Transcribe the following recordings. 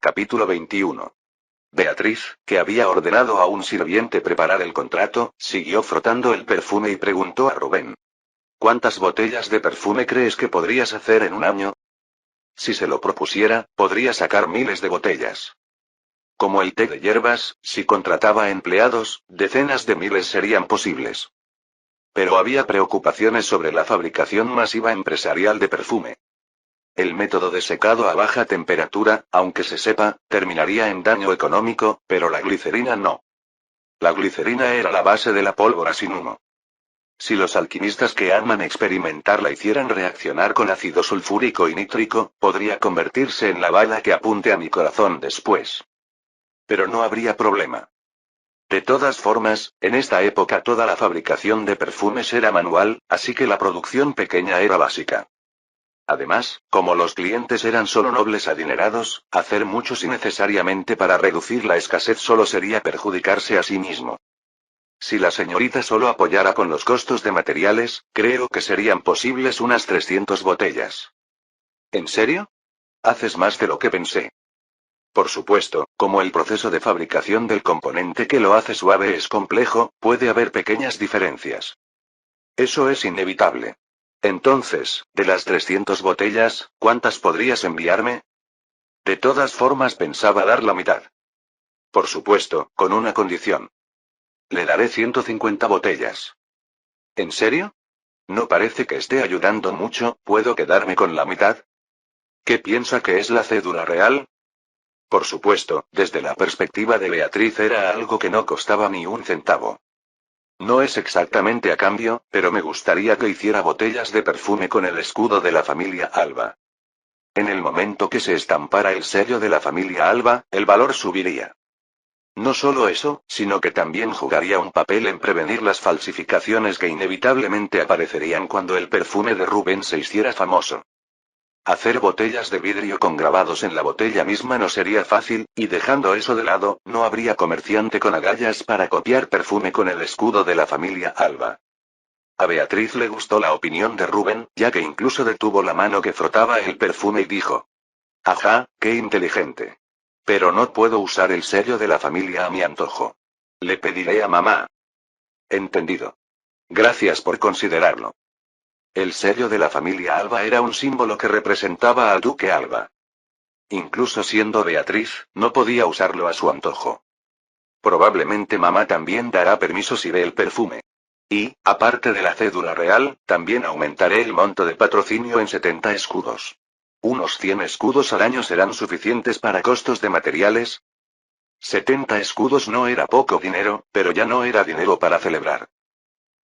Capítulo 21. Beatriz, que había ordenado a un sirviente preparar el contrato, siguió frotando el perfume y preguntó a Rubén. ¿Cuántas botellas de perfume crees que podrías hacer en un año? Si se lo propusiera, podría sacar miles de botellas. Como el té de hierbas, si contrataba empleados, decenas de miles serían posibles. Pero había preocupaciones sobre la fabricación masiva empresarial de perfume. El método de secado a baja temperatura, aunque se sepa, terminaría en daño económico, pero la glicerina no. La glicerina era la base de la pólvora sin humo. Si los alquimistas que aman experimentar la hicieran reaccionar con ácido sulfúrico y nítrico, podría convertirse en la bala que apunte a mi corazón después. Pero no habría problema. De todas formas, en esta época toda la fabricación de perfumes era manual, así que la producción pequeña era básica. Además, como los clientes eran solo nobles adinerados, hacer muchos innecesariamente para reducir la escasez solo sería perjudicarse a sí mismo. Si la señorita solo apoyara con los costos de materiales, creo que serían posibles unas 300 botellas. ¿En serio? Haces más de lo que pensé. Por supuesto, como el proceso de fabricación del componente que lo hace suave es complejo, puede haber pequeñas diferencias. Eso es inevitable. Entonces, de las 300 botellas, ¿cuántas podrías enviarme? De todas formas pensaba dar la mitad. Por supuesto, con una condición. Le daré 150 botellas. ¿En serio? No parece que esté ayudando mucho, ¿puedo quedarme con la mitad? ¿Qué piensa que es la cédula real? Por supuesto, desde la perspectiva de Beatriz era algo que no costaba ni un centavo. No es exactamente a cambio, pero me gustaría que hiciera botellas de perfume con el escudo de la familia Alba. En el momento que se estampara el sello de la familia Alba, el valor subiría. No solo eso, sino que también jugaría un papel en prevenir las falsificaciones que inevitablemente aparecerían cuando el perfume de Rubén se hiciera famoso. Hacer botellas de vidrio con grabados en la botella misma no sería fácil, y dejando eso de lado, no habría comerciante con agallas para copiar perfume con el escudo de la familia Alba. A Beatriz le gustó la opinión de Rubén, ya que incluso detuvo la mano que frotaba el perfume y dijo: «Ajá, qué inteligente. Pero no puedo usar el sello de la familia a mi antojo. Le pediré a mamá». Entendido. Gracias por considerarlo. El sello de la familia Alba era un símbolo que representaba al duque Alba. Incluso siendo Beatriz, no podía usarlo a su antojo. Probablemente mamá también dará permiso si ve el perfume. Y, aparte de la cédula real, también aumentaré el monto de patrocinio en 70 escudos. ¿Unos 100 escudos al año serán suficientes para costos de materiales? 70 escudos no era poco dinero, pero ya no era dinero para celebrar.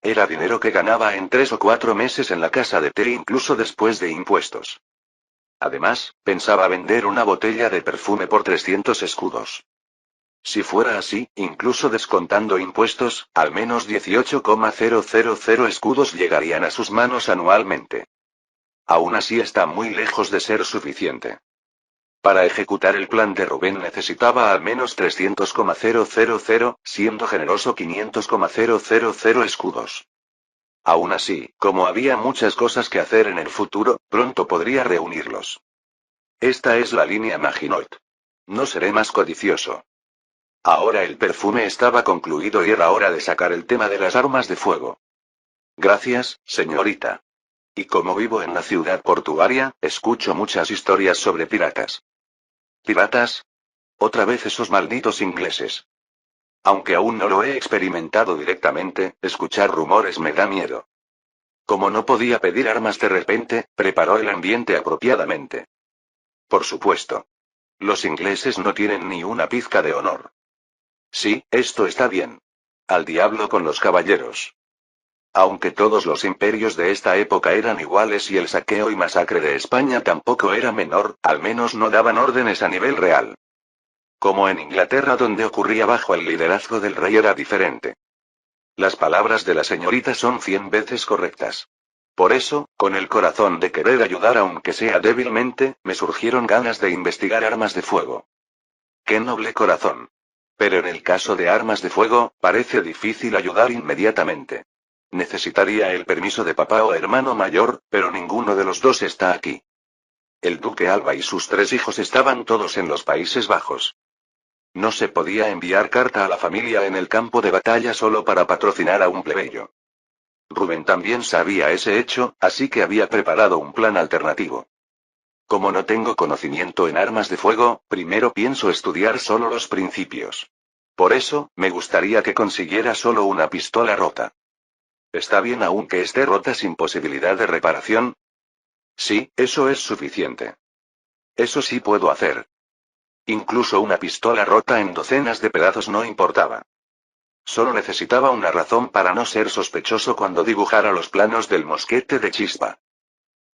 Era dinero que ganaba en 3 o 4 meses en la casa de té incluso después de impuestos. Además, pensaba vender una botella de perfume por 300 escudos. Si fuera así, incluso descontando impuestos, al menos 18,000 escudos llegarían a sus manos anualmente. Aún así está muy lejos de ser suficiente. Para ejecutar el plan de Rubén necesitaba al menos 300,000, siendo generoso 500,000 escudos. Aún así, como había muchas cosas que hacer en el futuro, pronto podría reunirlos. Esta es la línea Maginot. No seré más codicioso. Ahora el perfume estaba concluido y era hora de sacar el tema de las armas de fuego. Gracias, señorita. Y como vivo en la ciudad portuaria, escucho muchas historias sobre piratas. ¿Piratas? Otra vez esos malditos ingleses. Aunque aún no lo he experimentado directamente, escuchar rumores me da miedo. Como no podía pedir armas de repente, preparó el ambiente apropiadamente. Por supuesto. Los ingleses no tienen ni una pizca de honor. Sí, esto está bien. Al diablo con los caballeros. Aunque todos los imperios de esta época eran iguales y el saqueo y masacre de España tampoco era menor, al menos no daban órdenes a nivel real. Como en Inglaterra donde ocurría bajo el liderazgo del rey era diferente. Las palabras de la señorita son 100 veces correctas. Por eso, con el corazón de querer ayudar aunque sea débilmente, me surgieron ganas de investigar armas de fuego. ¡Qué noble corazón! Pero en el caso de armas de fuego, parece difícil ayudar inmediatamente. Necesitaría el permiso de papá o hermano mayor, pero ninguno de los dos está aquí. El duque Alba y sus 3 hijos estaban todos en los Países Bajos. No se podía enviar carta a la familia en el campo de batalla solo para patrocinar a un plebeyo. Rubén también sabía ese hecho, así que había preparado un plan alternativo. Como no tengo conocimiento en armas de fuego, primero pienso estudiar solo los principios. Por eso, me gustaría que consiguiera solo una pistola rota. ¿Está bien aunque esté rota sin posibilidad de reparación? Sí, eso es suficiente. Eso sí puedo hacer. Incluso una pistola rota en docenas de pedazos no importaba. Solo necesitaba una razón para no ser sospechoso cuando dibujara los planos del mosquete de chispa.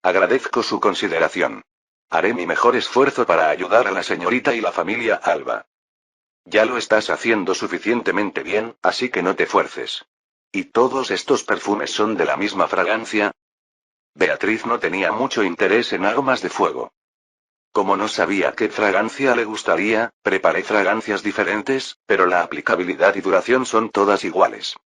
Agradezco su consideración. Haré mi mejor esfuerzo para ayudar a la señorita y la familia Alba. Ya lo estás haciendo suficientemente bien, así que no te fuerces. ¿Y todos estos perfumes son de la misma fragancia? Beatriz no tenía mucho interés en armas de fuego. Como no sabía qué fragancia le gustaría, preparé fragancias diferentes, pero la aplicabilidad y duración son todas iguales.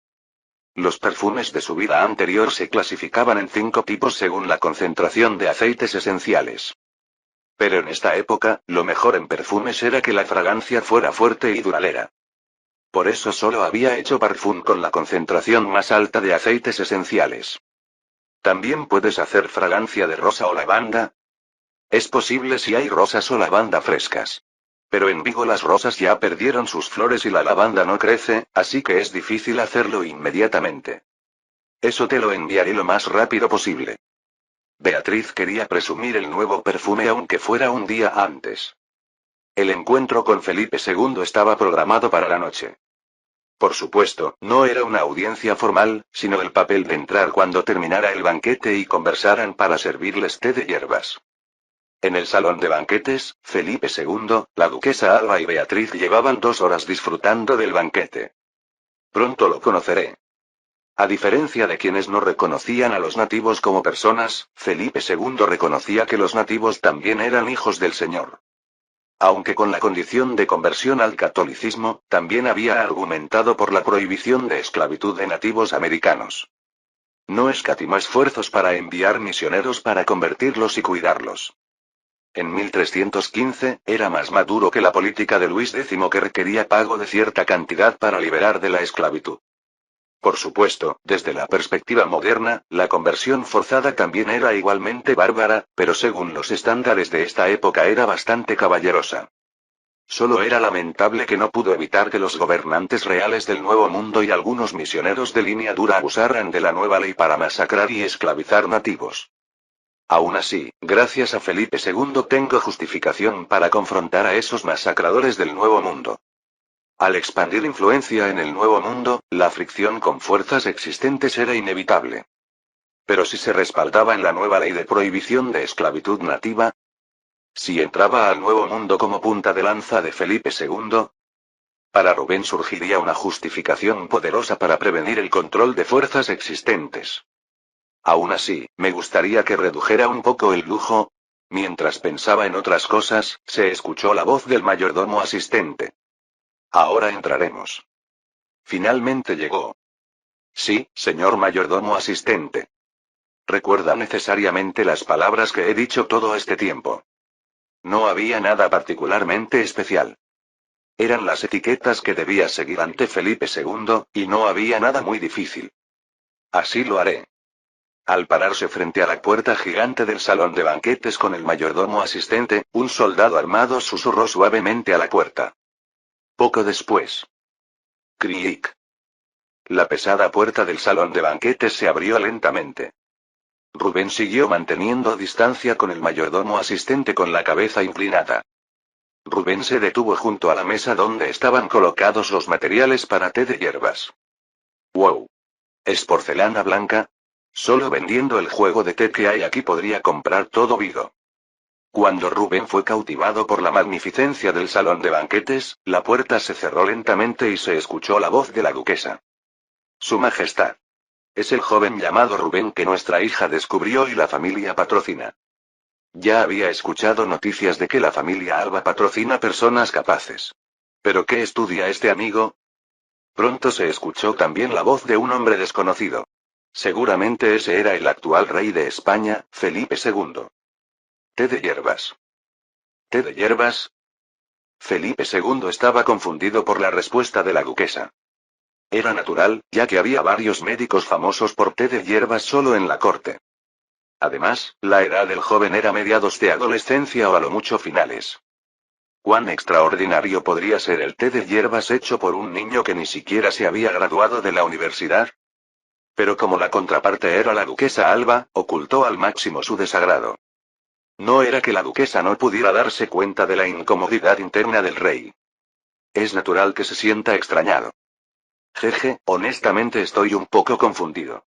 Los perfumes de su vida anterior se clasificaban en 5 tipos según la concentración de aceites esenciales. Pero en esta época, lo mejor en perfumes era que la fragancia fuera fuerte y duradera. Por eso solo había hecho parfum con la concentración más alta de aceites esenciales. ¿También puedes hacer fragancia de rosa o lavanda? Es posible si hay rosas o lavanda frescas. Pero en Vigo las rosas ya perdieron sus flores y la lavanda no crece, así que es difícil hacerlo inmediatamente. Eso te lo enviaré lo más rápido posible. Beatriz quería presumir el nuevo perfume aunque fuera un día antes. El encuentro con Felipe II estaba programado para la noche. Por supuesto, no era una audiencia formal, sino el papel de entrar cuando terminara el banquete y conversaran para servirles té de hierbas. En el salón de banquetes, Felipe II, la duquesa Alba y Beatriz llevaban 2 horas disfrutando del banquete. Pronto lo conoceré. A diferencia de quienes no reconocían a los nativos como personas, Felipe II reconocía que los nativos también eran hijos del Señor. Aunque con la condición de conversión al catolicismo, también había argumentado por la prohibición de esclavitud de nativos americanos. No escatimó esfuerzos para enviar misioneros para convertirlos y cuidarlos. En 1315, era más maduro que la política de Luis X que requería pago de cierta cantidad para liberar de la esclavitud. Por supuesto, desde la perspectiva moderna, la conversión forzada también era igualmente bárbara, pero según los estándares de esta época era bastante caballerosa. Solo era lamentable que no pudo evitar que los gobernantes reales del Nuevo Mundo y algunos misioneros de línea dura abusaran de la nueva ley para masacrar y esclavizar nativos. Aún así, gracias a Felipe II tengo justificación para confrontar a esos masacradores del Nuevo Mundo. Al expandir influencia en el Nuevo Mundo, la fricción con fuerzas existentes era inevitable. Pero si se respaldaba en la nueva ley de prohibición de esclavitud nativa, si entraba al Nuevo Mundo como punta de lanza de Felipe II, para Rubén surgiría una justificación poderosa para prevenir el control de fuerzas existentes. Aún así, me gustaría que redujera un poco el lujo. Mientras pensaba en otras cosas, se escuchó la voz del mayordomo asistente. Ahora entraremos. Finalmente llegó. Sí, señor mayordomo asistente. Recuerda necesariamente las palabras que he dicho todo este tiempo. No había nada particularmente especial. Eran las etiquetas que debía seguir ante Felipe II, y no había nada muy difícil. Así lo haré. Al pararse frente a la puerta gigante del salón de banquetes con el mayordomo asistente, un soldado armado susurró suavemente a la puerta. Poco después. Cric. La pesada puerta del salón de banquetes se abrió lentamente. Rubén siguió manteniendo distancia con el mayordomo asistente con la cabeza inclinada. Rubén se detuvo junto a la mesa donde estaban colocados los materiales para té de hierbas. ¡Wow! ¿Es porcelana blanca? Solo vendiendo el juego de té que hay aquí podría comprar todo Vigo. Cuando Rubén fue cautivado por la magnificencia del salón de banquetes, la puerta se cerró lentamente y se escuchó la voz de la duquesa. Su Majestad. Es el joven llamado Rubén que nuestra hija descubrió y la familia patrocina. Ya había escuchado noticias de que la familia Alba patrocina personas capaces. ¿Pero qué estudia este amigo? Pronto se escuchó también la voz de un hombre desconocido. Seguramente ese era el actual rey de España, Felipe II. té de hierbas. ¿Té de hierbas? Felipe II estaba confundido por la respuesta de la duquesa. Era natural, ya que había varios médicos famosos por té de hierbas solo en la corte. Además, la edad del joven era mediados de adolescencia o a lo mucho finales. ¿Cuán extraordinario podría ser el té de hierbas hecho por un niño que ni siquiera se había graduado de la universidad? Pero como la contraparte era la duquesa Alba, ocultó al máximo su desagrado. No era que la duquesa no pudiera darse cuenta de la incomodidad interna del rey. Es natural que se sienta extrañado. Jeje, honestamente estoy un poco confundido.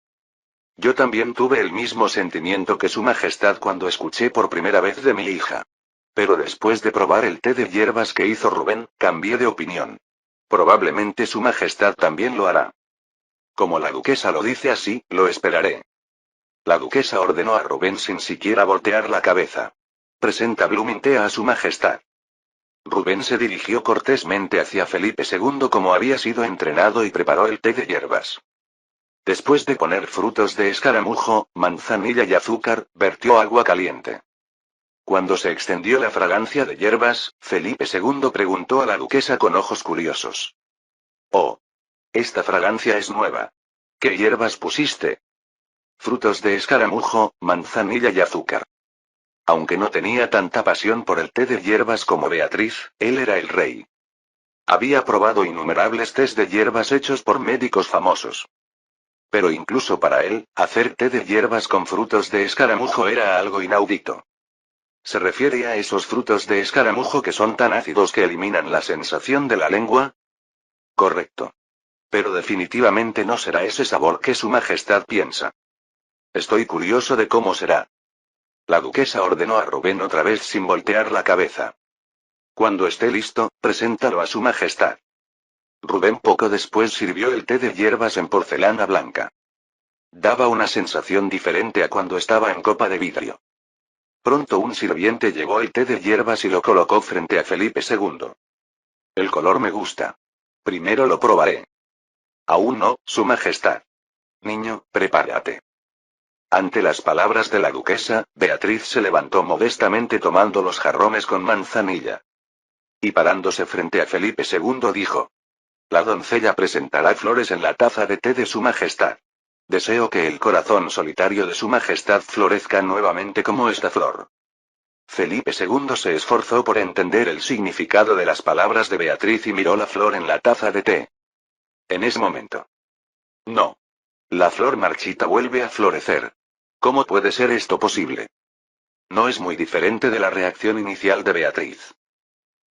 Yo también tuve el mismo sentimiento que su majestad cuando escuché por primera vez de mi hija. Pero después de probar el té de hierbas que hizo Rubén, cambié de opinión. Probablemente su majestad también lo hará. Como la duquesa lo dice así, lo esperaré. La duquesa ordenó a Rubén sin siquiera voltear la cabeza. Presenta Blumentea a su majestad. Rubén se dirigió cortésmente hacia Felipe II como había sido entrenado y preparó el té de hierbas. Después de poner frutos de escaramujo, manzanilla y azúcar, vertió agua caliente. Cuando se extendió la fragancia de hierbas, Felipe II preguntó a la duquesa con ojos curiosos. Oh. Esta fragancia es nueva. ¿Qué hierbas pusiste? Frutos de escaramujo, manzanilla y azúcar. Aunque no tenía tanta pasión por el té de hierbas como Beatriz, él era el rey. Había probado innumerables tés de hierbas hechos por médicos famosos. Pero incluso para él, hacer té de hierbas con frutos de escaramujo era algo inaudito. ¿Se refiere a esos frutos de escaramujo que son tan ácidos que eliminan la sensación de la lengua? Correcto. Pero definitivamente no será ese sabor que su majestad piensa. Estoy curioso de cómo será. La duquesa ordenó a Rubén otra vez sin voltear la cabeza. Cuando esté listo, preséntalo a su majestad. Rubén poco después sirvió el té de hierbas en porcelana blanca. Daba una sensación diferente a cuando estaba en copa de vidrio. Pronto un sirviente llevó el té de hierbas y lo colocó frente a Felipe II. El color me gusta. Primero lo probaré. Aún no, su majestad. Niño, prepárate. Ante las palabras de la duquesa, Beatriz se levantó modestamente tomando los jarrones con manzanilla. Y parándose frente a Felipe II dijo. La doncella presentará flores en la taza de té de su majestad. Deseo que el corazón solitario de su majestad florezca nuevamente como esta flor. Felipe II se esforzó por entender el significado de las palabras de Beatriz y miró la flor en la taza de té. En ese momento. No. La flor marchita vuelve a florecer. ¿Cómo puede ser esto posible? No es muy diferente de la reacción inicial de Beatriz.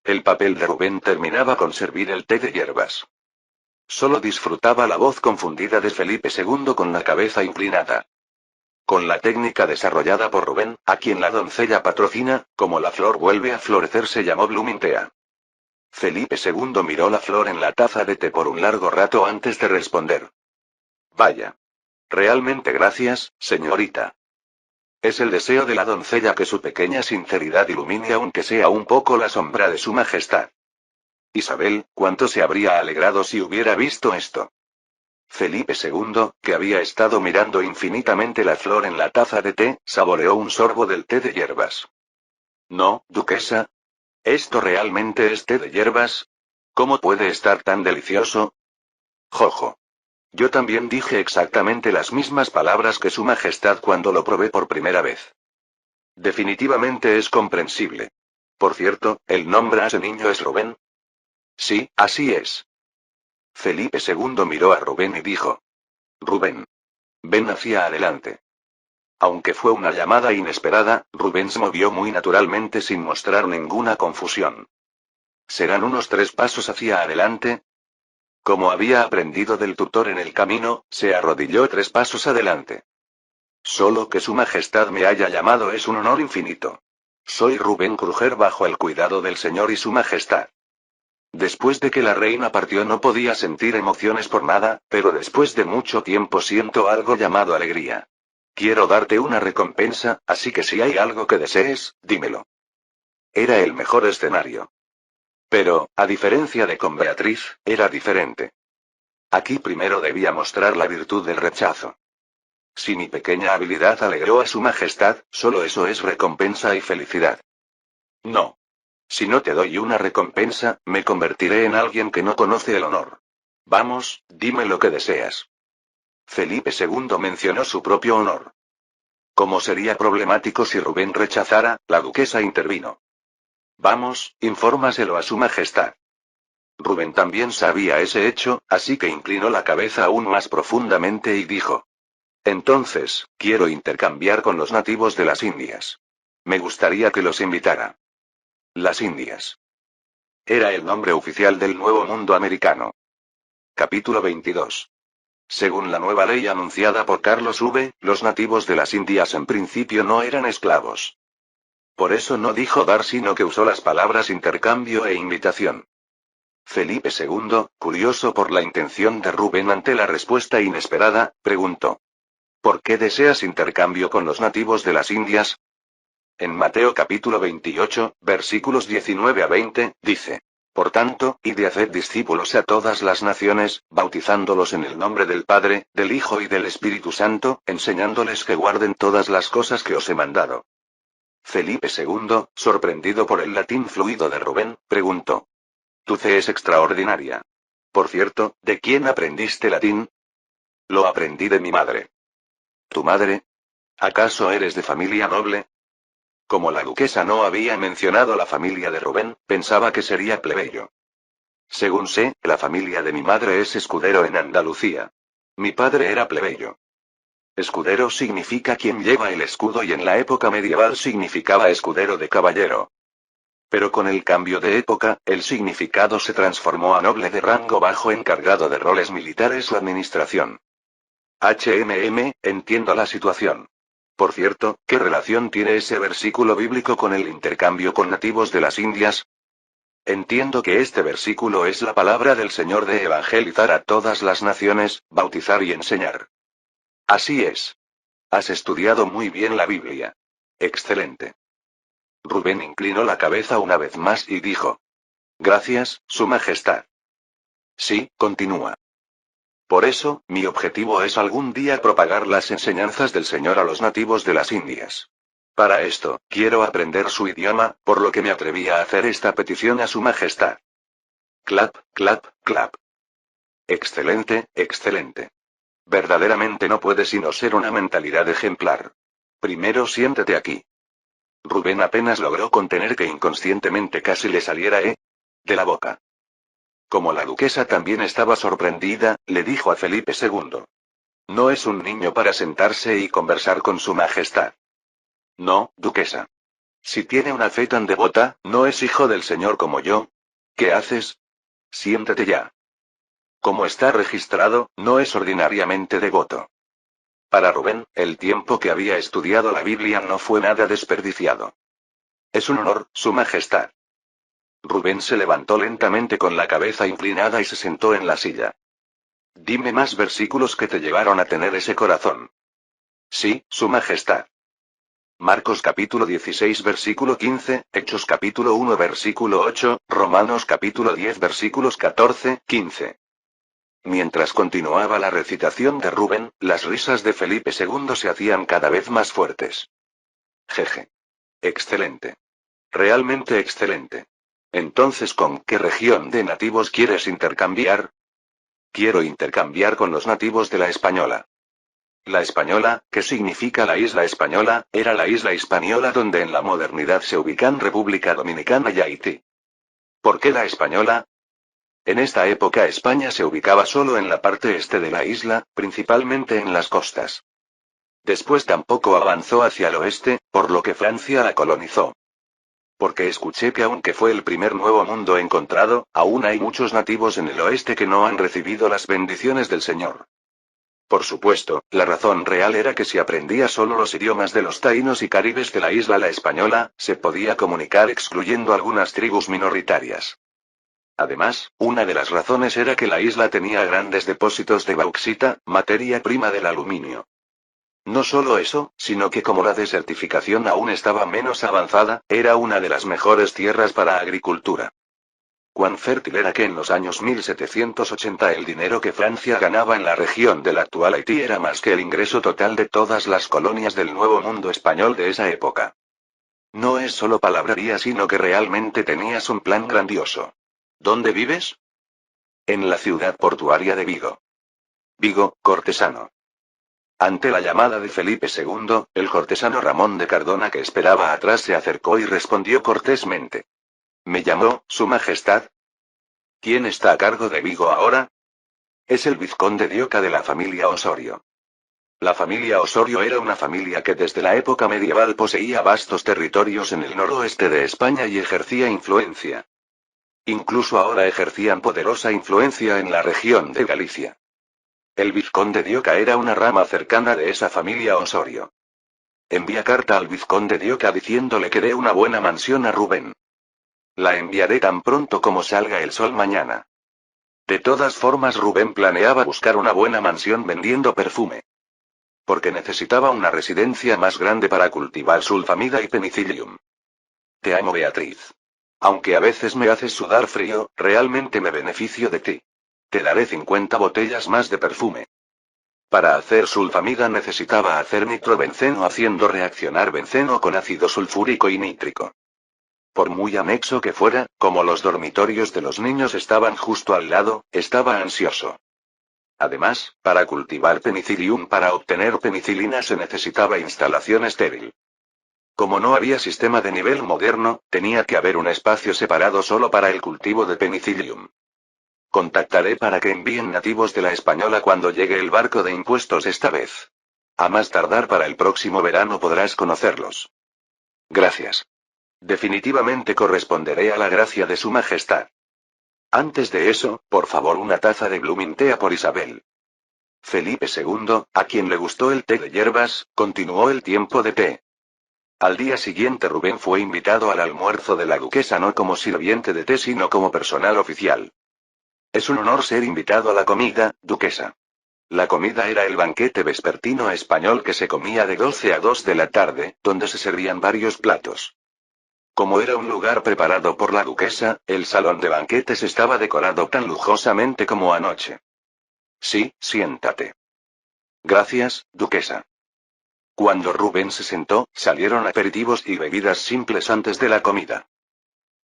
El papel de Rubén terminaba con servir el té de hierbas. Solo disfrutaba la voz confundida de Felipe II con la cabeza inclinada. Con la técnica desarrollada por Rubén, a quien la doncella patrocina, como la flor vuelve a florecer se llamó Blumentea. Felipe II miró la flor en la taza de té por un largo rato antes de responder. Vaya. Realmente gracias, señorita. Es el deseo de la doncella que su pequeña sinceridad ilumine aunque sea un poco la sombra de su majestad. Isabel, cuánto se habría alegrado si hubiera visto esto. Felipe II, que había estado mirando infinitamente la flor en la taza de té, saboreó un sorbo del té de hierbas. No, duquesa. ¿Esto realmente es té de hierbas? ¿Cómo puede estar tan delicioso? Jojo. Yo también dije exactamente las mismas palabras que su majestad cuando lo probé por primera vez. Definitivamente es comprensible. Por cierto, ¿el nombre a ese niño es Rubén? Sí, así es. Felipe II miró a Rubén y dijo. Rubén. Ven hacia adelante. Aunque fue una llamada inesperada, Rubén se movió muy naturalmente sin mostrar ninguna confusión. ¿Serán unos 3 pasos hacia adelante? Como había aprendido del tutor en el camino, se arrodilló 3 pasos adelante. Solo que su majestad me haya llamado es un honor infinito. Soy Rubén Kruger bajo el cuidado del señor y su majestad. Después de que la reina partió no podía sentir emociones por nada, pero después de mucho tiempo siento algo llamado alegría. Quiero darte una recompensa, así que si hay algo que desees, dímelo. Era el mejor escenario. Pero, a diferencia de con Beatriz, era diferente. Aquí primero debía mostrar la virtud del rechazo. Si mi pequeña habilidad alegró a su majestad, solo eso es recompensa y felicidad. No. Si no te doy una recompensa, me convertiré en alguien que no conoce el honor. Vamos, dime lo que deseas. Felipe II mencionó su propio honor. Como sería problemático si Rubén rechazara, la duquesa intervino. Vamos, infórmaselo a su majestad. Rubén también sabía ese hecho, así que inclinó la cabeza aún más profundamente y dijo. Entonces, quiero intercambiar con los nativos de las Indias. Me gustaría que los invitara. Las Indias. Era el nombre oficial del Nuevo Mundo americano. Capítulo 22. Según la nueva ley anunciada por Carlos V, los nativos de las Indias en principio no eran esclavos. Por eso no dijo dar sino que usó las palabras intercambio e invitación. Felipe II, curioso por la intención de Rubén ante la respuesta inesperada, preguntó. ¿Por qué deseas intercambio con los nativos de las Indias? En Mateo capítulo 28, versículos 19 a 20, dice. Por tanto, id y haced discípulos a todas las naciones, bautizándolos en el nombre del Padre, del Hijo y del Espíritu Santo, enseñándoles que guarden todas las cosas que os he mandado. Felipe II, sorprendido por el latín fluido de Rubén, preguntó. Tu fe es extraordinaria. Por cierto, ¿de quién aprendiste latín? Lo aprendí de mi madre. ¿Tu madre? ¿Acaso eres de familia noble? Como la duquesa no había mencionado la familia de Rubén, pensaba que sería plebeyo. Según sé, la familia de mi madre es escudero en Andalucía. Mi padre era plebeyo. Escudero significa quien lleva el escudo y en la época medieval significaba escudero de caballero. Pero con el cambio de época, el significado se transformó a noble de rango bajo encargado de roles militares o administración. Entiendo la situación. Por cierto, ¿qué relación tiene ese versículo bíblico con el intercambio con nativos de las Indias? Entiendo que este versículo es la palabra del Señor de evangelizar a todas las naciones, bautizar y enseñar. Así es. Has estudiado muy bien la Biblia. Excelente. Rubén inclinó la cabeza una vez más y dijo. Gracias, Su Majestad. Sí, continúa. Por eso, mi objetivo es algún día propagar las enseñanzas del Señor a los nativos de las Indias. Para esto, quiero aprender su idioma, por lo que me atreví a hacer esta petición a Su Majestad. Clap, clap, clap. Excelente, excelente. Verdaderamente no puede sino ser una mentalidad ejemplar. Primero siéntate aquí. Rubén apenas logró contener que inconscientemente casi le saliera de la boca. Como la duquesa también estaba sorprendida, le dijo a Felipe II. No es un niño para sentarse y conversar con su majestad. No, duquesa. Si tiene una fe tan devota, ¿no es hijo del Señor como yo? ¿Qué haces? Siéntate ya. Como está registrado, no es ordinariamente devoto. Para Rubén, el tiempo que había estudiado la Biblia no fue nada desperdiciado. Es un honor, Su Majestad. Rubén se levantó lentamente con la cabeza inclinada y se sentó en la silla. Dime más versículos que te llevaron a tener ese corazón. Sí, Su Majestad. Marcos capítulo 16 versículo 15, Hechos capítulo 1 versículo 8, Romanos capítulo 10 versículos 14, 15. Mientras continuaba la recitación de Rubén, las risas de Felipe II se hacían cada vez más fuertes. Jeje. Excelente. Realmente excelente. Entonces, ¿con qué región de nativos quieres intercambiar? Quiero intercambiar con los nativos de la Española. La Española, que significa la isla española, era la isla Hispaniola donde en la modernidad se ubican República Dominicana y Haití. ¿Por qué la Española? En esta época España se ubicaba solo en la parte este de la isla, principalmente en las costas. Después tampoco avanzó hacia el oeste, por lo que Francia la colonizó. Porque escuché que aunque fue el primer nuevo mundo encontrado, aún hay muchos nativos en el oeste que no han recibido las bendiciones del Señor. Por supuesto, la razón real era que si aprendía solo los idiomas de los taínos y caribes de la isla La Española, se podía comunicar excluyendo algunas tribus minoritarias. Además, una de las razones era que la isla tenía grandes depósitos de bauxita, materia prima del aluminio. No solo eso, sino que como la desertificación aún estaba menos avanzada, era una de las mejores tierras para agricultura. Cuán fértil era que en los años 1780 el dinero que Francia ganaba en la región del actual Haití era más que el ingreso total de todas las colonias del Nuevo Mundo español de esa época. No es solo palabrería, sino que realmente tenías un plan grandioso. ¿Dónde vives? En la ciudad portuaria de Vigo. Vigo, cortesano. Ante la llamada de Felipe II, el cortesano Ramón de Cardona, que esperaba atrás, se acercó y respondió cortésmente. ¿Me llamó, Su Majestad? ¿Quién está a cargo de Vigo ahora? Es el vizconde de Oca de la familia Osorio. La familia Osorio era una familia que desde la época medieval poseía vastos territorios en el noroeste de España y ejercía influencia. Incluso ahora ejercían poderosa influencia en la región de Galicia. El vizconde de Oca era una rama cercana de esa familia Osorio. Envía carta al vizconde de Oca diciéndole que dé una buena mansión a Rubén. La enviaré tan pronto como salga el sol mañana. De todas formas, Rubén planeaba buscar una buena mansión vendiendo perfume. Porque necesitaba una residencia más grande para cultivar sulfamida y penicillium. Te amo, Beatriz. Aunque a veces me haces sudar frío, realmente me beneficio de ti. Te daré 50 botellas más de perfume. Para hacer sulfamida necesitaba hacer nitrobenceno haciendo reaccionar benceno con ácido sulfúrico y nítrico. Por muy anexo que fuera, como los dormitorios de los niños estaban justo al lado, estaba ansioso. Además, para cultivar penicillium, para obtener penicilina se necesitaba instalación estéril. Como no había sistema de nivel moderno, tenía que haber un espacio separado solo para el cultivo de penicillium. Contactaré para que envíen nativos de la Española cuando llegue el barco de impuestos esta vez. A más tardar para el próximo verano podrás conocerlos. Gracias. Definitivamente corresponderé a la gracia de Su Majestad. Antes de eso, por favor, una taza de Blumintea por Isabel. Felipe II, a quien le gustó el té de hierbas, continuó el tiempo de té. Al día siguiente Rubén fue invitado al almuerzo de la duquesa no como sirviente de té sino como personal oficial. Es un honor ser invitado a la comida, duquesa. La comida era el banquete vespertino español que se comía de 12 a 2 de la tarde, donde se servían varios platos. Como era un lugar preparado por la duquesa, el salón de banquetes estaba decorado tan lujosamente como anoche. Sí, siéntate. Gracias, duquesa. Cuando Rubén se sentó, salieron aperitivos y bebidas simples antes de la comida.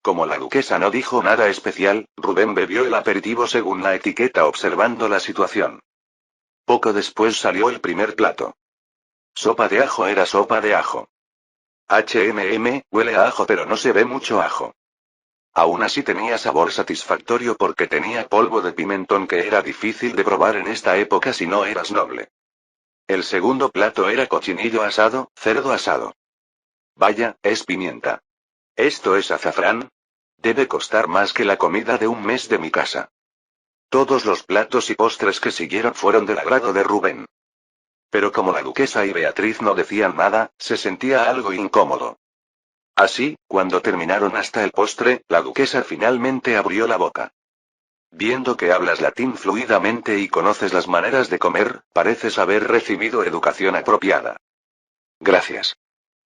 Como la duquesa no dijo nada especial, Rubén bebió el aperitivo según la etiqueta observando la situación. Poco después salió el primer plato. Sopa de ajo era sopa de ajo. Huele a ajo pero no se ve mucho ajo. Aún así tenía sabor satisfactorio porque tenía polvo de pimentón que era difícil de probar en esta época si no eras noble. El segundo plato era cochinillo asado, cerdo asado. Vaya, es pimienta. ¿Esto es azafrán? Debe costar más que la comida de un mes de mi casa. Todos los platos y postres que siguieron fueron del agrado de Rubén. Pero como la duquesa y Beatriz no decían nada, se sentía algo incómodo. Así, cuando terminaron hasta el postre, la duquesa finalmente abrió la boca. Viendo que hablas latín fluidamente y conoces las maneras de comer, pareces haber recibido educación apropiada. Gracias.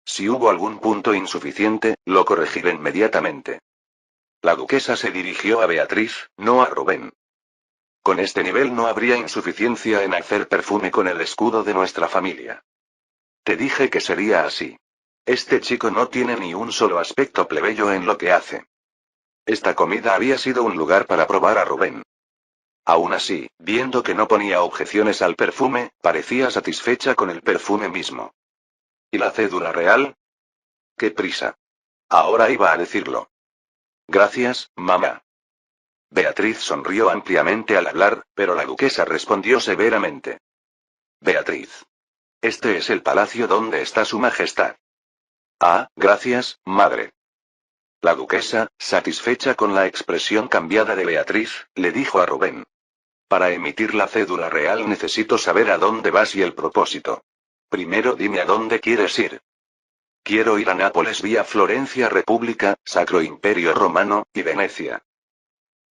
Si hubo algún punto insuficiente, lo corregiré inmediatamente. La duquesa se dirigió a Beatriz, no a Rubén. Con este nivel no habría insuficiencia en hacer perfume con el escudo de nuestra familia. Te dije que sería así. Este chico no tiene ni un solo aspecto plebeyo en lo que hace. Esta comida había sido un lugar para probar a Rubén. Aún así, viendo que no ponía objeciones al perfume, parecía satisfecha con el perfume mismo. ¿Y la cédula real? ¡Qué prisa! Ahora iba a decirlo. Gracias, mamá. Beatriz sonrió ampliamente al hablar, pero la duquesa respondió severamente. Beatriz. Este es el palacio donde está su majestad. Ah, gracias, madre. La duquesa, satisfecha con la expresión cambiada de Beatriz, le dijo a Rubén. Para emitir la cédula real necesito saber a dónde vas y el propósito. Primero dime a dónde quieres ir. Quiero ir a Nápoles vía Florencia República, Sacro Imperio Romano, y Venecia.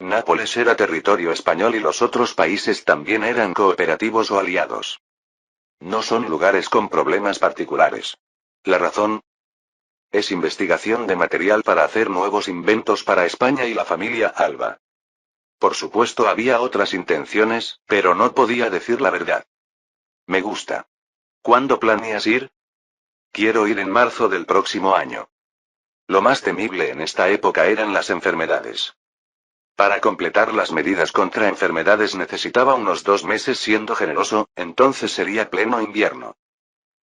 Nápoles era territorio español y los otros países también eran cooperativos o aliados. No son lugares con problemas particulares. ¿La razón? Es investigación de material para hacer nuevos inventos para España y la familia Alba. Por supuesto había otras intenciones, pero no podía decir la verdad. Me gusta. ¿Cuándo planeas ir? Quiero ir en marzo del próximo año. Lo más temible en esta época eran las enfermedades. Para completar las medidas contra enfermedades necesitaba unos 2 meses siendo generoso, entonces sería pleno invierno.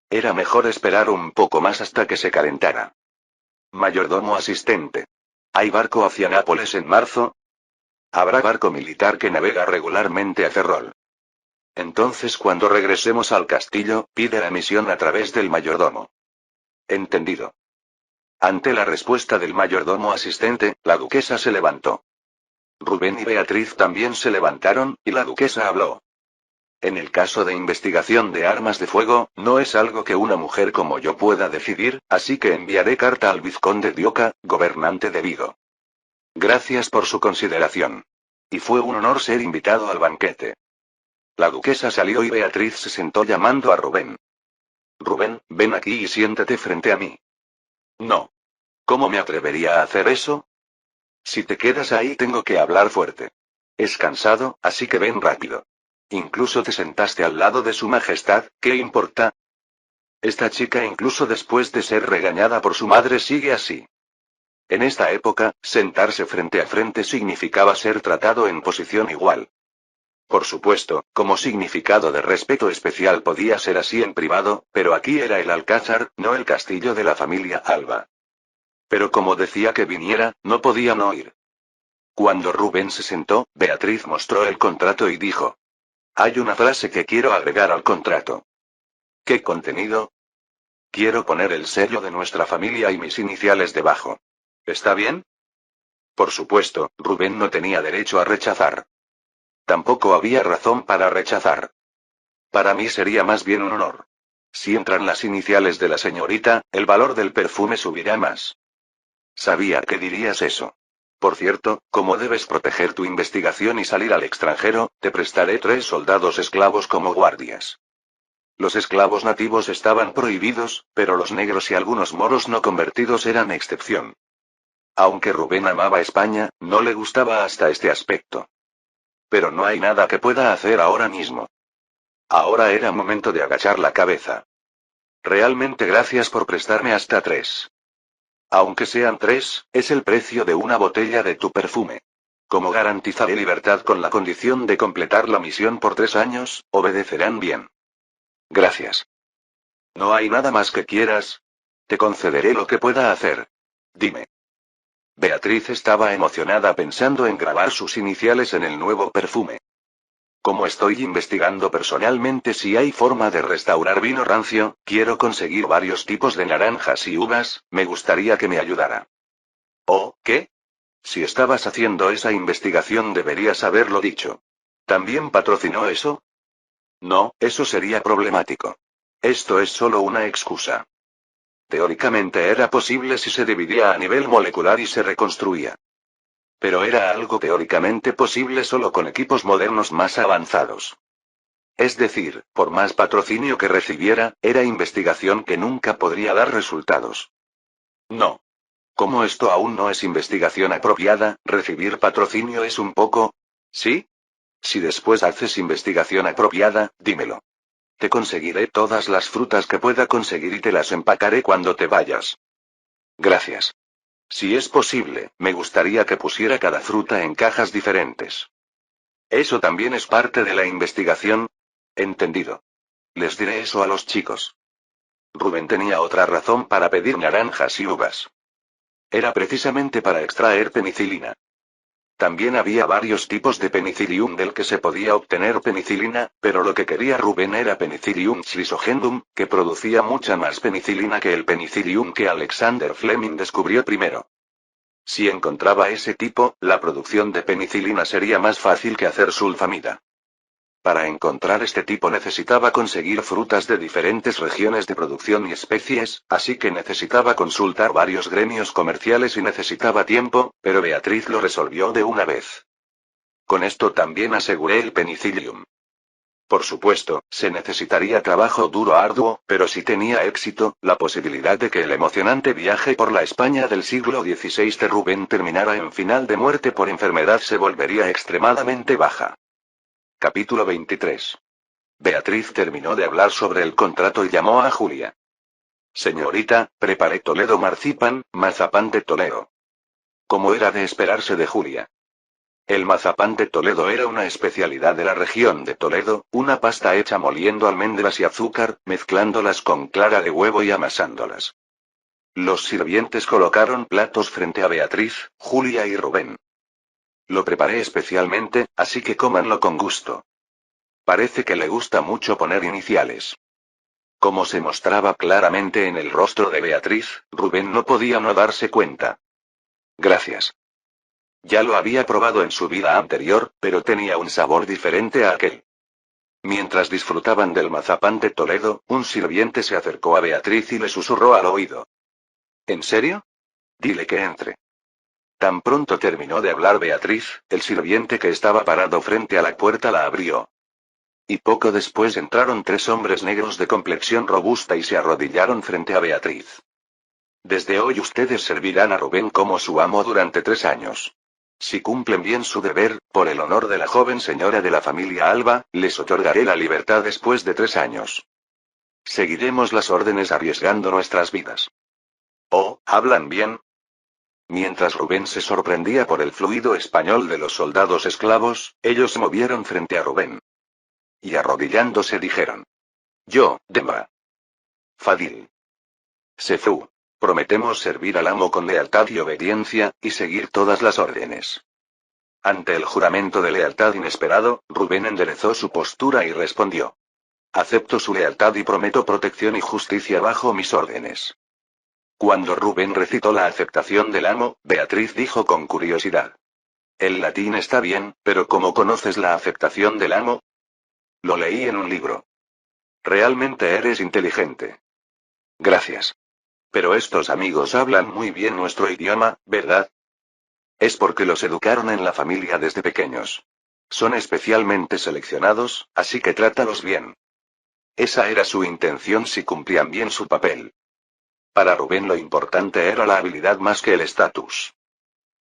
Era mejor esperar un poco más hasta que se calentara. Mayordomo asistente. ¿Hay barco hacia Nápoles en marzo? Habrá barco militar que navega regularmente a Ferrol. Entonces cuando regresemos al castillo, pide la misión a través del mayordomo. Entendido. Ante la respuesta del mayordomo asistente, la duquesa se levantó. Rubén y Beatriz también se levantaron, y la duquesa habló. En el caso de investigación de armas de fuego, no es algo que una mujer como yo pueda decidir, así que enviaré carta al vizconde de Oca, gobernante de Vigo. Gracias por su consideración. Y fue un honor ser invitado al banquete. La duquesa salió y Beatriz se sentó llamando a Rubén. Rubén, ven aquí y siéntate frente a mí. No. ¿Cómo me atrevería a hacer eso? Si te quedas ahí tengo que hablar fuerte. Es cansado, así que ven rápido. Incluso te sentaste al lado de su majestad, ¿qué importa? Esta chica incluso después de ser regañada por su madre sigue así. En esta época, sentarse frente a frente significaba ser tratado en posición igual. Por supuesto, como significado de respeto especial podía ser así en privado, pero aquí era el Alcázar, no el castillo de la familia Alba. Pero como decía que viniera, no podía no ir. Cuando Rubén se sentó, Beatriz mostró el contrato y dijo. Hay una frase que quiero agregar al contrato. ¿Qué contenido? Quiero poner el sello de nuestra familia y mis iniciales debajo. ¿Está bien? Por supuesto, Rubén no tenía derecho a rechazar. Tampoco había razón para rechazar. Para mí sería más bien un honor. Si entran las iniciales de la señorita, el valor del perfume subirá más. Sabía que dirías eso. Por cierto, como debes proteger tu investigación y salir al extranjero, te prestaré 3 soldados esclavos como guardias. Los esclavos nativos estaban prohibidos, pero los negros y algunos moros no convertidos eran excepción. Aunque Rubén amaba España, no le gustaba hasta este aspecto. Pero no hay nada que pueda hacer ahora mismo. Ahora era momento de agachar la cabeza. Realmente gracias por prestarme hasta 3. Aunque sean 3, es el precio de una botella de tu perfume. Como garantizaré libertad con la condición de completar la misión por 3 años, obedecerán bien. Gracias. ¿No hay nada más que quieras? Te concederé lo que pueda hacer. Dime. Beatriz estaba emocionada pensando en grabar sus iniciales en el nuevo perfume. Como estoy investigando personalmente si hay forma de restaurar vino rancio, quiero conseguir varios tipos de naranjas y uvas, me gustaría que me ayudara. ¿Oh, qué? Si estabas haciendo esa investigación deberías haberlo dicho. ¿También patrocinó eso? No, eso sería problemático. Esto es solo una excusa. Teóricamente era posible si se dividía a nivel molecular y se reconstruía. Pero era algo teóricamente posible solo con equipos modernos más avanzados. Es decir, por más patrocinio que recibiera, era investigación que nunca podría dar resultados. No. Como esto aún no es investigación apropiada, recibir patrocinio es un poco... ¿Sí? Si después haces investigación apropiada, dímelo. Te conseguiré todas las frutas que pueda conseguir y te las empacaré cuando te vayas. Gracias. Si es posible, me gustaría que pusiera cada fruta en cajas diferentes. ¿Eso también es parte de la investigación? Entendido. Les diré eso a los chicos. Rubén tenía otra razón para pedir naranjas y uvas. Era precisamente para extraer penicilina. También había varios tipos de penicillium del que se podía obtener penicilina, pero lo que quería Rubén era Penicillium chrysogendum, que producía mucha más penicilina que el penicillium que Alexander Fleming descubrió primero. Si encontraba ese tipo, la producción de penicilina sería más fácil que hacer sulfamida. Para encontrar este tipo necesitaba conseguir frutas de diferentes regiones de producción y especies, así que necesitaba consultar varios gremios comerciales y necesitaba tiempo, pero Beatriz lo resolvió de una vez. Con esto también aseguré el penicillium. Por supuesto, se necesitaría trabajo duro arduo, pero si tenía éxito, la posibilidad de que el emocionante viaje por la España del siglo XVI de Rubén terminara en final de muerte por enfermedad se volvería extremadamente baja. Capítulo 23. Beatriz terminó de hablar sobre el contrato y llamó a Julia. Señorita, preparé Toledo marcipan, mazapán de Toledo. Como era de esperarse de Julia. El mazapán de Toledo era una especialidad de la región de Toledo, una pasta hecha moliendo almendras y azúcar, mezclándolas con clara de huevo y amasándolas. Los sirvientes colocaron platos frente a Beatriz, Julia y Rubén. Lo preparé especialmente, así que cómanlo con gusto. Parece que le gusta mucho poner iniciales. Como se mostraba claramente en el rostro de Beatriz, Rubén no podía no darse cuenta. Gracias. Ya lo había probado en su vida anterior, pero tenía un sabor diferente a aquel. Mientras disfrutaban del mazapán de Toledo, un sirviente se acercó a Beatriz y le susurró al oído. ¿En serio? Dile que entre. Tan pronto terminó de hablar Beatriz, el sirviente que estaba parado frente a la puerta la abrió. Y poco después entraron 3 hombres negros de complexión robusta y se arrodillaron frente a Beatriz. Desde hoy ustedes servirán a Rubén como su amo durante 3 años. Si cumplen bien su deber, por el honor de la joven señora de la familia Alba, les otorgaré la libertad después de 3 años. Seguiremos las órdenes arriesgando nuestras vidas. Oh, ¿hablan bien? Mientras Rubén se sorprendía por el fluido español de los soldados esclavos, ellos se movieron frente a Rubén. Y arrodillándose dijeron. Yo, Demba. Fadil. Sefú. Prometemos servir al amo con lealtad y obediencia, y seguir todas las órdenes. Ante el juramento de lealtad inesperado, Rubén enderezó su postura y respondió. Acepto su lealtad y prometo protección y justicia bajo mis órdenes. Cuando Rubén recitó la aceptación del amo, Beatriz dijo con curiosidad. El latín está bien, pero ¿cómo conoces la aceptación del amo? Lo leí en un libro. Realmente eres inteligente. Gracias. Pero estos amigos hablan muy bien nuestro idioma, ¿verdad? Es porque los educaron en la familia desde pequeños. Son especialmente seleccionados, así que trátalos bien. Esa era su intención si cumplían bien su papel. Para Rubén lo importante era la habilidad más que el estatus.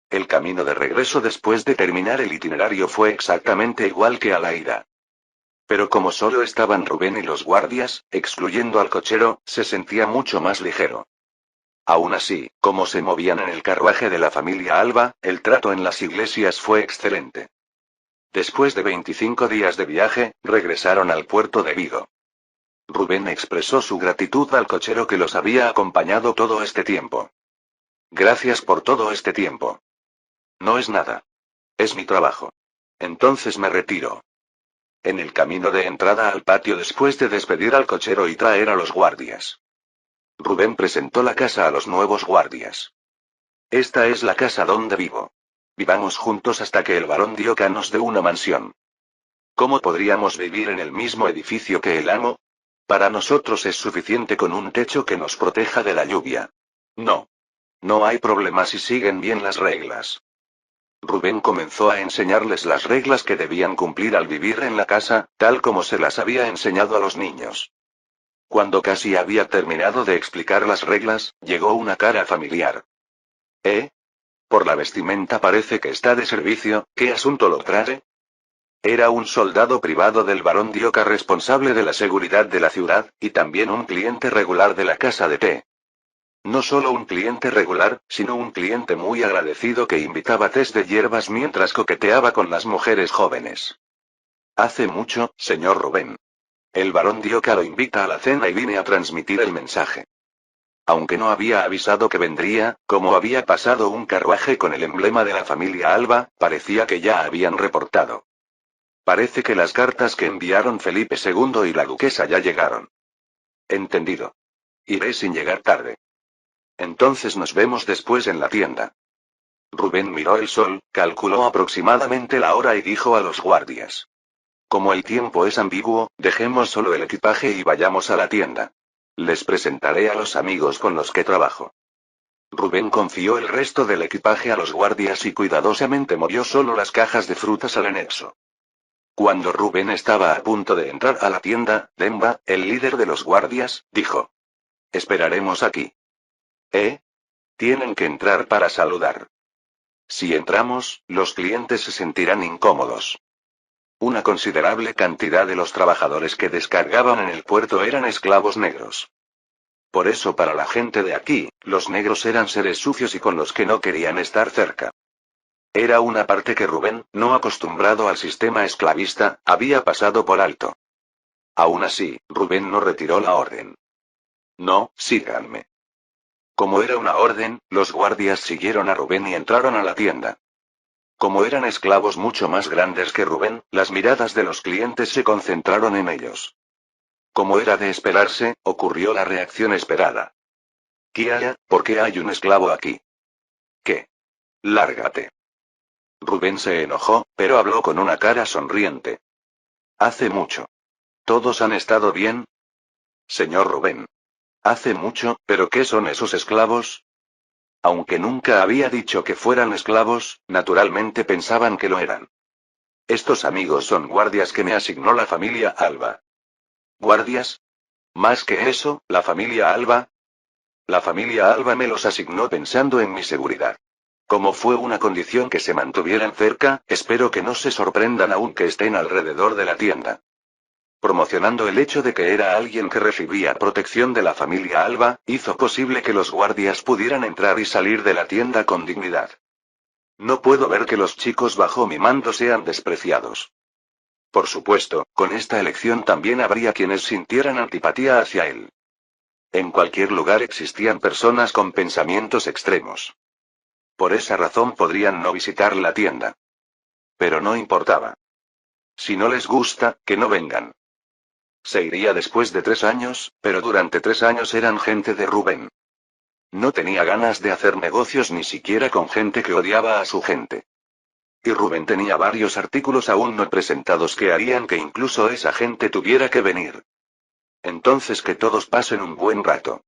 El camino de regreso después de terminar el itinerario fue exactamente igual que a la ida. Pero como solo estaban Rubén y los guardias, excluyendo al cochero, se sentía mucho más ligero. Aún así, como se movían en el carruaje de la familia Alba, el trato en las iglesias fue excelente. Después de 25 días de viaje, regresaron al puerto de Vigo. Rubén expresó su gratitud al cochero que los había acompañado todo este tiempo. Gracias por todo este tiempo. No es nada. Es mi trabajo. Entonces me retiro. En el camino de entrada al patio después de despedir al cochero y traer a los guardias. Rubén presentó la casa a los nuevos guardias. Esta es la casa donde vivo. Vivamos juntos hasta que el barón Dioca nos dé una mansión. ¿Cómo podríamos vivir en el mismo edificio que el amo? Para nosotros es suficiente con un techo que nos proteja de la lluvia. No. No hay problema si siguen bien las reglas. Rubén comenzó a enseñarles las reglas que debían cumplir al vivir en la casa, tal como se las había enseñado a los niños. Cuando casi había terminado de explicar las reglas, llegó una cara familiar. Por la vestimenta parece que está de servicio, ¿qué asunto lo trae? Era un soldado privado del barón Dioca responsable de la seguridad de la ciudad, y también un cliente regular de la casa de té. No solo un cliente regular, sino un cliente muy agradecido que invitaba tés de hierbas mientras coqueteaba con las mujeres jóvenes. Hace mucho, señor Rubén. El barón Dioca lo invita a la cena y vine a transmitir el mensaje. Aunque no había avisado que vendría, como había pasado un carruaje con el emblema de la familia Alba, parecía que ya habían reportado. Parece que las cartas que enviaron Felipe II y la duquesa ya llegaron. Entendido. Iré sin llegar tarde. Entonces nos vemos después en la tienda. Rubén miró el sol, calculó aproximadamente la hora y dijo a los guardias. Como el tiempo es ambiguo, dejemos solo el equipaje y vayamos a la tienda. Les presentaré a los amigos con los que trabajo. Rubén confió el resto del equipaje a los guardias y cuidadosamente movió solo las cajas de frutas al anexo. Cuando Rubén estaba a punto de entrar a la tienda, Demba, el líder de los guardias, dijo: esperaremos aquí. Tienen que entrar para saludar. Si entramos, los clientes se sentirán incómodos. Una considerable cantidad de los trabajadores que descargaban en el puerto eran esclavos negros. Por eso para la gente de aquí, los negros eran seres sucios y con los que no querían estar cerca. Era una parte que Rubén, no acostumbrado al sistema esclavista, había pasado por alto. Aún así, Rubén no retiró la orden. No, síganme. Como era una orden, los guardias siguieron a Rubén y entraron a la tienda. Como eran esclavos mucho más grandes que Rubén, las miradas de los clientes se concentraron en ellos. Como era de esperarse, ocurrió la reacción esperada. Kiaya, ¿por qué hay un esclavo aquí? ¿Qué? Lárgate. Rubén se enojó, pero habló con una cara sonriente. Hace mucho. ¿Todos han estado bien? Señor Rubén. Hace mucho, pero ¿qué son esos esclavos? Aunque nunca había dicho que fueran esclavos, naturalmente pensaban que lo eran. Estos amigos son guardias que me asignó la familia Alba. ¿Guardias? Más que eso, ¿la familia Alba? La familia Alba me los asignó pensando en mi seguridad. Como fue una condición que se mantuvieran cerca, espero que no se sorprendan aunque estén alrededor de la tienda. Promocionando el hecho de que era alguien que recibía protección de la familia Alba, hizo posible que los guardias pudieran entrar y salir de la tienda con dignidad. No puedo ver que los chicos bajo mi mando sean despreciados. Por supuesto, con esta elección también habría quienes sintieran antipatía hacia él. En cualquier lugar existían personas con pensamientos extremos. Por esa razón podrían no visitar la tienda. Pero no importaba. Si no les gusta, que no vengan. Se iría después de 3 años, pero durante 3 años eran gente de Rubén. No tenía ganas de hacer negocios ni siquiera con gente que odiaba a su gente. Y Rubén tenía varios artículos aún no presentados que harían que incluso esa gente tuviera que venir. Entonces que todos pasen un buen rato.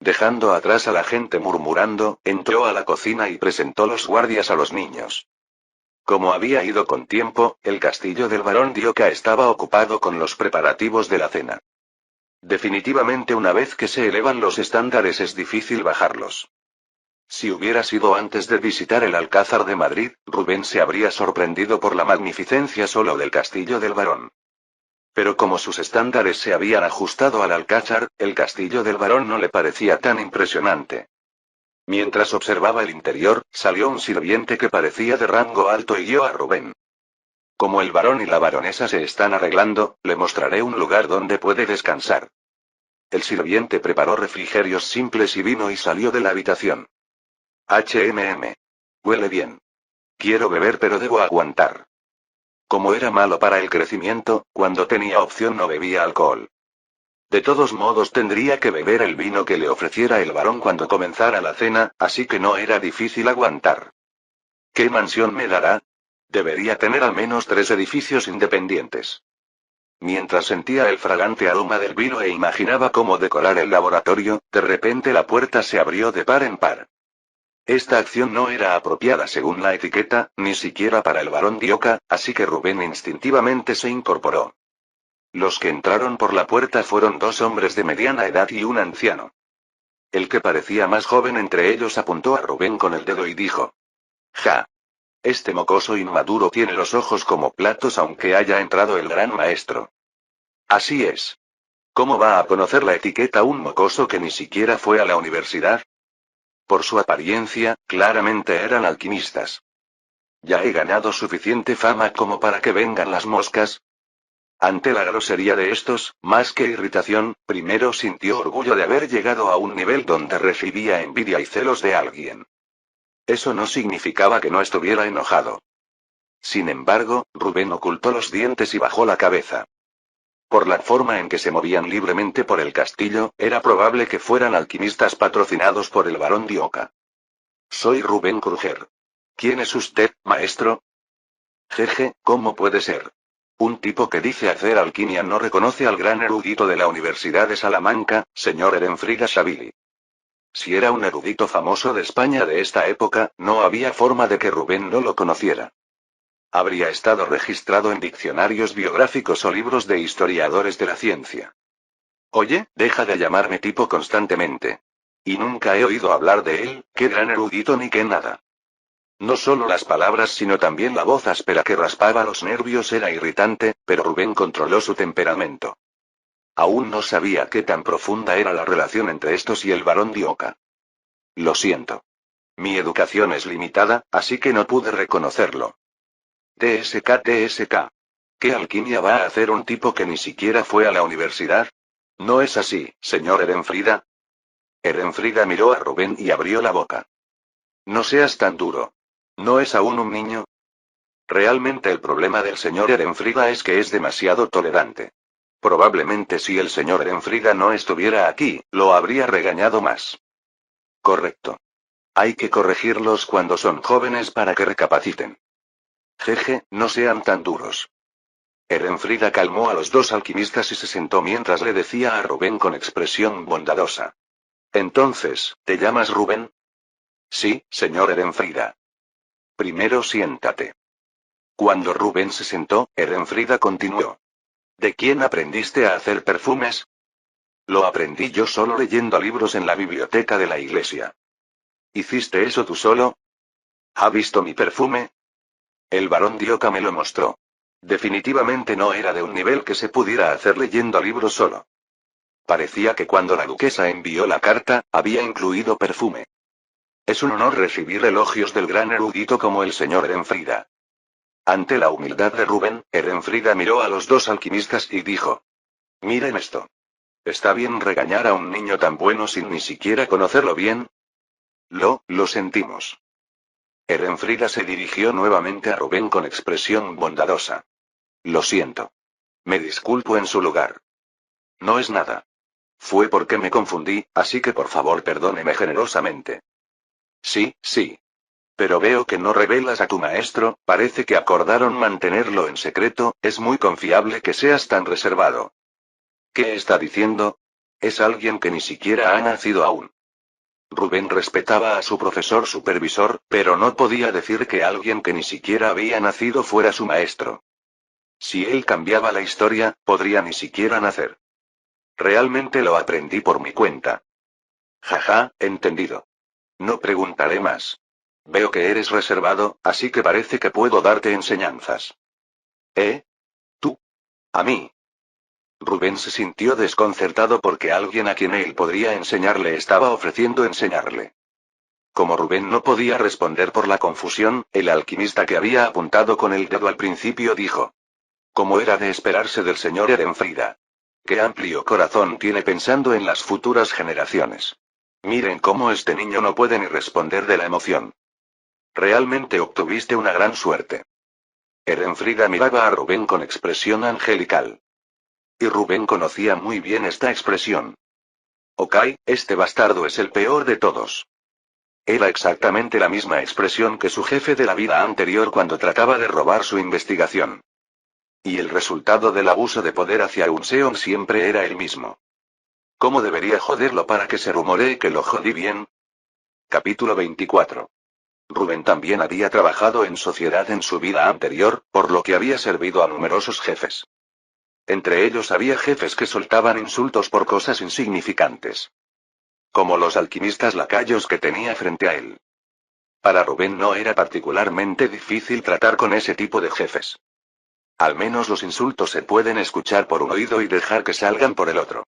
Dejando atrás a la gente murmurando, entró a la cocina y presentó los guardias a los niños. Como había ido con tiempo, el castillo del barón Dioka estaba ocupado con los preparativos de la cena. Definitivamente una vez que se elevan los estándares es difícil bajarlos. Si hubiera sido antes de visitar el Alcázar de Madrid, Rubén se habría sorprendido por la magnificencia solo del castillo del barón. Pero como sus estándares se habían ajustado al Alcázar, el castillo del barón no le parecía tan impresionante. Mientras observaba el interior, salió un sirviente que parecía de rango alto y guió a Rubén. Como el barón y la baronesa se están arreglando, le mostraré un lugar donde puede descansar. El sirviente preparó refrigerios simples y vino y salió de la habitación. Huele bien. Quiero beber pero debo aguantar. Como era malo para el crecimiento, cuando tenía opción no bebía alcohol. De todos modos tendría que beber el vino que le ofreciera el barón cuando comenzara la cena, así que no era difícil aguantar. ¿Qué mansión me dará? Debería tener al menos 3 edificios independientes. Mientras sentía el fragante aroma del vino e imaginaba cómo decorar el laboratorio, de repente la puerta se abrió de par en par. Esta acción no era apropiada según la etiqueta, ni siquiera para el barón Dioka, así que Rubén instintivamente se incorporó. Los que entraron por la puerta fueron 2 hombres de mediana edad y un anciano. El que parecía más joven entre ellos apuntó a Rubén con el dedo y dijo: «Ja. Este mocoso inmaduro tiene los ojos como platos aunque haya entrado el gran maestro». Así es. ¿Cómo va a conocer la etiqueta un mocoso que ni siquiera fue a la universidad? Por su apariencia, claramente eran alquimistas. Ya he ganado suficiente fama como para que vengan las moscas. Ante la grosería de estos, más que irritación, primero sintió orgullo de haber llegado a un nivel donde recibía envidia y celos de alguien. Eso no significaba que no estuviera enojado. Sin embargo, Rubén ocultó los dientes y bajó la cabeza. Por la forma en que se movían libremente por el castillo, era probable que fueran alquimistas patrocinados por el barón Dioka. Soy Rubén Kruger. ¿Quién es usted, maestro? Jeje, ¿cómo puede ser? Un tipo que dice hacer alquimia no reconoce al gran erudito de la Universidad de Salamanca, señor Erenfriga Shabili. Si era un erudito famoso de España de esta época, no había forma de que Rubén no lo conociera. Habría estado registrado en diccionarios biográficos o libros de historiadores de la ciencia. Oye, deja de llamarme tipo constantemente. Y nunca he oído hablar de él, qué gran erudito ni qué nada. No solo las palabras sino también la voz áspera que raspaba los nervios era irritante, pero Rubén controló su temperamento. Aún no sabía qué tan profunda era la relación entre estos y el barón Dioca. Lo siento. Mi educación es limitada, así que no pude reconocerlo. TSK. ¿Qué alquimia va a hacer un tipo que ni siquiera fue a la universidad? ¿No es así, señor Erenfrida? Erenfrida miró a Rubén y abrió la boca. No seas tan duro. ¿No es aún un niño? Realmente el problema del señor Erenfrida es que es demasiado tolerante. Probablemente si el señor Erenfrida no estuviera aquí, lo habría regañado más. Correcto. Hay que corregirlos cuando son jóvenes para que recapaciten. Jeje, no sean tan duros. Erenfrida calmó a los dos alquimistas y se sentó mientras le decía a Rubén con expresión bondadosa. Entonces, ¿te llamas Rubén? Sí, señor Erenfrida. Primero siéntate. Cuando Rubén se sentó, Erenfrida continuó. ¿De quién aprendiste a hacer perfumes? Lo aprendí yo solo leyendo libros en la biblioteca de la iglesia. ¿Hiciste eso tú solo? ¿Ha visto mi perfume? El barón Dioca me lo mostró. Definitivamente no era de un nivel que se pudiera hacer leyendo libros solo. Parecía que cuando la duquesa envió la carta, había incluido perfume. Es un honor recibir elogios del gran erudito como el señor Erenfrida. Ante la humildad de Rubén, Erenfrida miró a los dos alquimistas y dijo. Miren esto. ¿Está bien regañar a un niño tan bueno sin ni siquiera conocerlo bien? Lo sentimos. Erenfrida se dirigió nuevamente a Rubén con expresión bondadosa. Lo siento. Me disculpo en su lugar. No es nada. Fue porque me confundí, así que por favor perdóneme generosamente. Sí. Pero veo que no revelas a tu maestro, parece que acordaron mantenerlo en secreto, es muy confiable que seas tan reservado. ¿Qué está diciendo? Es alguien que ni siquiera ha nacido aún. Rubén respetaba a su profesor supervisor, pero no podía decir que alguien que ni siquiera había nacido fuera su maestro. Si él cambiaba la historia, podría ni siquiera nacer. Realmente lo aprendí por mi cuenta. Jaja, entendido. No preguntaré más. Veo que eres reservado, así que parece que puedo darte enseñanzas. ¿Eh? ¿Tú? ¿A mí? Rubén se sintió desconcertado porque alguien a quien él podría enseñarle estaba ofreciendo enseñarle. Como Rubén no podía responder por la confusión, el alquimista que había apuntado con el dedo al principio dijo. Como era de esperarse del señor Erenfrida. Qué amplio corazón tiene pensando en las futuras generaciones. Miren cómo este niño no puede ni responder de la emoción. Realmente obtuviste una gran suerte. Erenfrida miraba a Rubén con expresión angelical. Y Rubén conocía muy bien esta expresión. Ok, este bastardo es el peor de todos. Era exactamente la misma expresión que su jefe de la vida anterior cuando trataba de robar su investigación. Y el resultado del abuso de poder hacia un Seon siempre era el mismo. ¿Cómo debería joderlo para que se rumoree que lo jodí bien? Capítulo 24. Rubén también había trabajado en sociedad en su vida anterior, por lo que había servido a numerosos jefes. Entre ellos había jefes que soltaban insultos por cosas insignificantes. Como los alquimistas lacayos que tenía frente a él. Para Rubén no era particularmente difícil tratar con ese tipo de jefes. Al menos los insultos se pueden escuchar por un oído y dejar que salgan por el otro.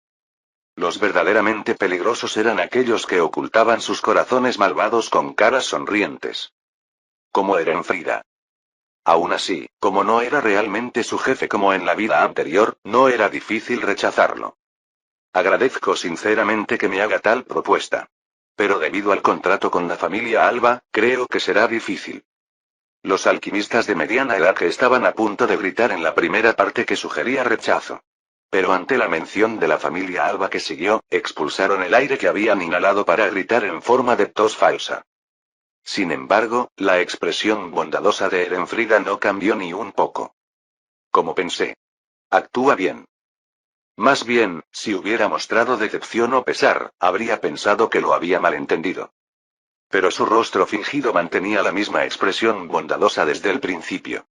Los verdaderamente peligrosos eran aquellos que ocultaban sus corazones malvados con caras sonrientes. Como Erenfrida. Aún así, como no era realmente su jefe como en la vida anterior, no era difícil rechazarlo. Agradezco sinceramente que me haga tal propuesta. Pero debido al contrato con la familia Alba, creo que será difícil. Los alquimistas de mediana edad que estaban a punto de gritar en la primera parte que sugería rechazo. Pero ante la mención de la familia Alba que siguió, expulsaron el aire que habían inhalado para gritar en forma de tos falsa. Sin embargo, la expresión bondadosa de Erenfrida no cambió ni un poco. Como pensé. Actúa bien. Más bien, si hubiera mostrado decepción o pesar, habría pensado que lo había malentendido. Pero su rostro fingido mantenía la misma expresión bondadosa desde el principio.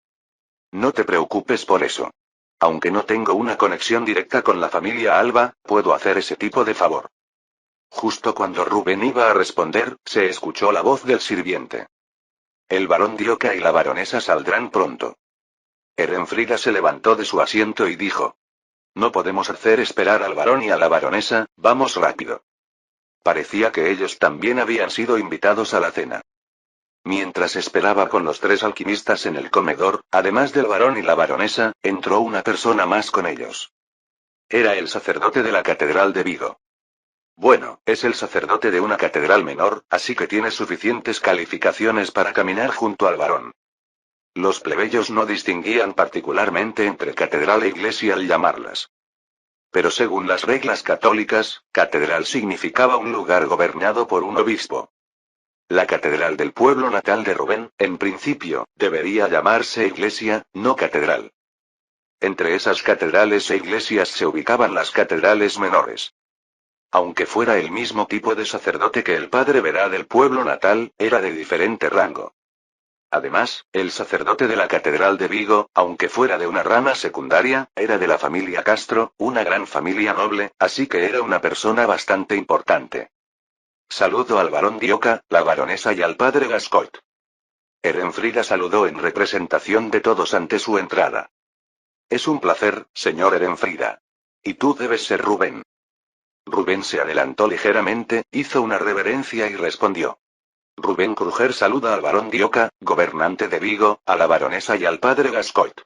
No te preocupes por eso. Aunque no tengo una conexión directa con la familia Alba, puedo hacer ese tipo de favor. Justo cuando Rubén iba a responder, se escuchó la voz del sirviente. El barón Dioca y la baronesa saldrán pronto. Erenfrida se levantó de su asiento y dijo. No podemos hacer esperar al barón y a la baronesa, vamos rápido. Parecía que ellos también habían sido invitados a la cena. Mientras esperaba con los 3 alquimistas en el comedor, además del barón y la baronesa, entró una persona más con ellos. Era el sacerdote de la catedral de Vigo. Bueno, es el sacerdote de una catedral menor, así que tiene suficientes calificaciones para caminar junto al barón. Los plebeyos no distinguían particularmente entre catedral e iglesia al llamarlas. Pero según las reglas católicas, catedral significaba un lugar gobernado por un obispo. La catedral del pueblo natal de Rubén, en principio, debería llamarse iglesia, no catedral. Entre esas catedrales e iglesias se ubicaban las catedrales menores. Aunque fuera el mismo tipo de sacerdote que el padre verá del pueblo natal, era de diferente rango. Además, el sacerdote de la catedral de Vigo, aunque fuera de una rama secundaria, era de la familia Castro, una gran familia noble, así que era una persona bastante importante. Saludo al barón Dioca, la baronesa y al padre Gascoigne. Erenfrida saludó en representación de todos ante su entrada. Es un placer, señor Erenfrida. Y tú debes ser Rubén. Rubén se adelantó ligeramente, hizo una reverencia y respondió. Rubén Kruger saluda al barón Dioca, gobernante de Vigo, a la baronesa y al padre Gascoigne.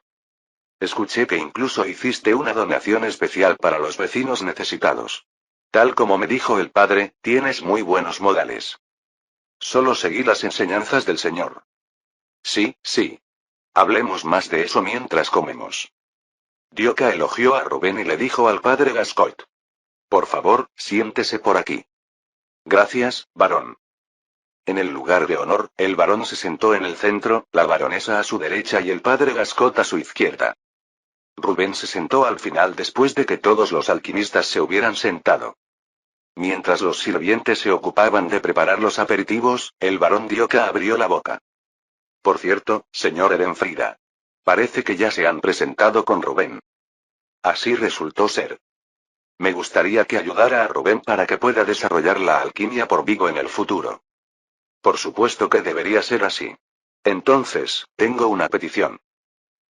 Escuché que incluso hiciste una donación especial para los vecinos necesitados. Tal como me dijo el padre, tienes muy buenos modales. Solo seguí las enseñanzas del Señor. Sí, sí. Hablemos más de eso mientras comemos. Dioca elogió a Rubén y le dijo al padre Gascoigne. Por favor, siéntese por aquí. Gracias, barón. En el lugar de honor, el barón se sentó en el centro, la baronesa a su derecha y el padre Gascoigne a su izquierda. Rubén se sentó al final después de que todos los alquimistas se hubieran sentado. Mientras los sirvientes se ocupaban de preparar los aperitivos, el barón Dioca abrió la boca. Por cierto, señor Erenfrida. Parece que ya se han presentado con Rubén. Así resultó ser. Me gustaría que ayudara a Rubén para que pueda desarrollar la alquimia por Vigo en el futuro. Por supuesto que debería ser así. Entonces, tengo una petición.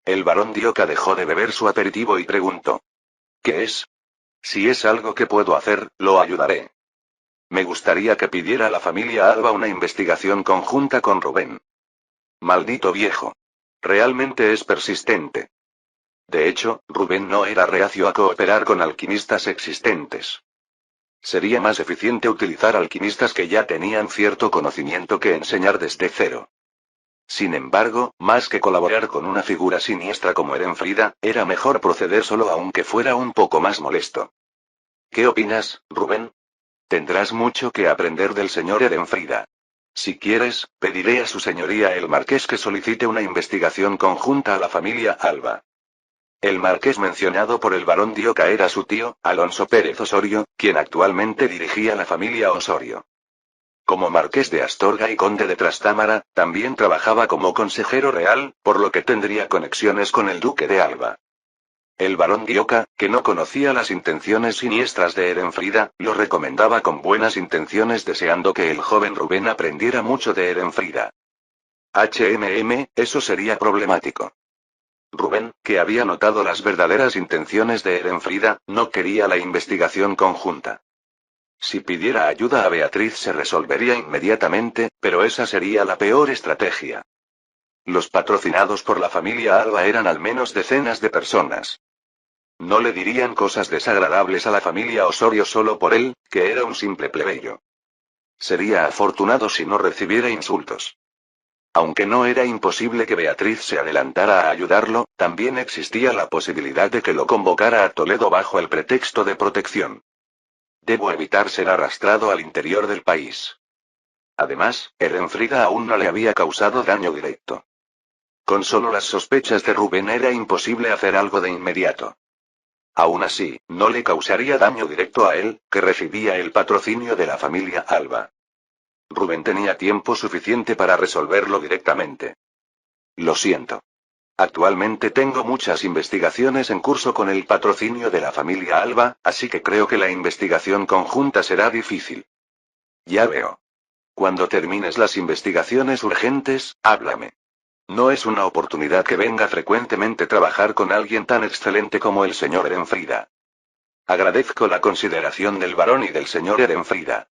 El barón Dioca dejó de beber su aperitivo y preguntó. ¿Qué es? Si es algo que puedo hacer, lo ayudaré. Me gustaría que pidiera a la familia Alba una investigación conjunta con Rubén. Maldito viejo. Realmente es persistente. De hecho, Rubén no era reacio a cooperar con alquimistas existentes. Sería más eficiente utilizar alquimistas que ya tenían cierto conocimiento que enseñar desde cero. Sin embargo, más que colaborar con una figura siniestra como Erenfrida, era mejor proceder solo aunque fuera un poco más molesto. ¿Qué opinas, Rubén? Tendrás mucho que aprender del señor Erenfrida. Si quieres, pediré a su señoría el marqués que solicite una investigación conjunta a la familia Alba. El marqués mencionado por el barón Dioca era su tío, Alonso Pérez Osorio, quien actualmente dirigía la familia Osorio. Como marqués de Astorga y conde de Trastámara, también trabajaba como consejero real, por lo que tendría conexiones con el duque de Alba. El barón Dioca, que no conocía las intenciones siniestras de Erenfrida, lo recomendaba con buenas intenciones deseando que el joven Rubén aprendiera mucho de Erenfrida. Eso sería problemático. Rubén, que había notado las verdaderas intenciones de Erenfrida, no quería la investigación conjunta. Si pidiera ayuda a Beatriz se resolvería inmediatamente, pero esa sería la peor estrategia. Los patrocinados por la familia Alba eran al menos decenas de personas. No le dirían cosas desagradables a la familia Osorio solo por él, que era un simple plebeyo. Sería afortunado si no recibiera insultos. Aunque no era imposible que Beatriz se adelantara a ayudarlo, también existía la posibilidad de que lo convocara a Toledo bajo el pretexto de protección. Debo evitar ser arrastrado al interior del país. Además, Erenfrida aún no le había causado daño directo. Con solo las sospechas de Rubén era imposible hacer algo de inmediato. Aún así, no le causaría daño directo a él, que recibía el patrocinio de la familia Alba. Rubén tenía tiempo suficiente para resolverlo directamente. Lo siento. Actualmente tengo muchas investigaciones en curso con el patrocinio de la familia Alba, así que creo que la investigación conjunta será difícil. Ya veo. Cuando termines las investigaciones urgentes, háblame. No es una oportunidad que venga frecuentemente trabajar con alguien tan excelente como el señor Erenfrida. Agradezco la consideración del barón y del señor Erenfrida.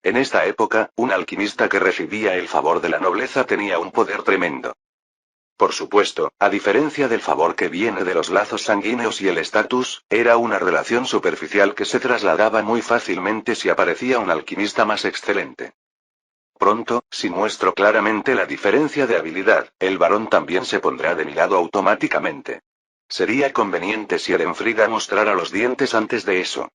En esta época, un alquimista que recibía el favor de la nobleza tenía un poder tremendo. Por supuesto, a diferencia del favor que viene de los lazos sanguíneos y el estatus, era una relación superficial que se trasladaba muy fácilmente si aparecía un alquimista más excelente. Pronto, si muestro claramente la diferencia de habilidad, el varón también se pondrá de mi lado automáticamente. Sería conveniente si Erenfrida mostrara los dientes antes de eso.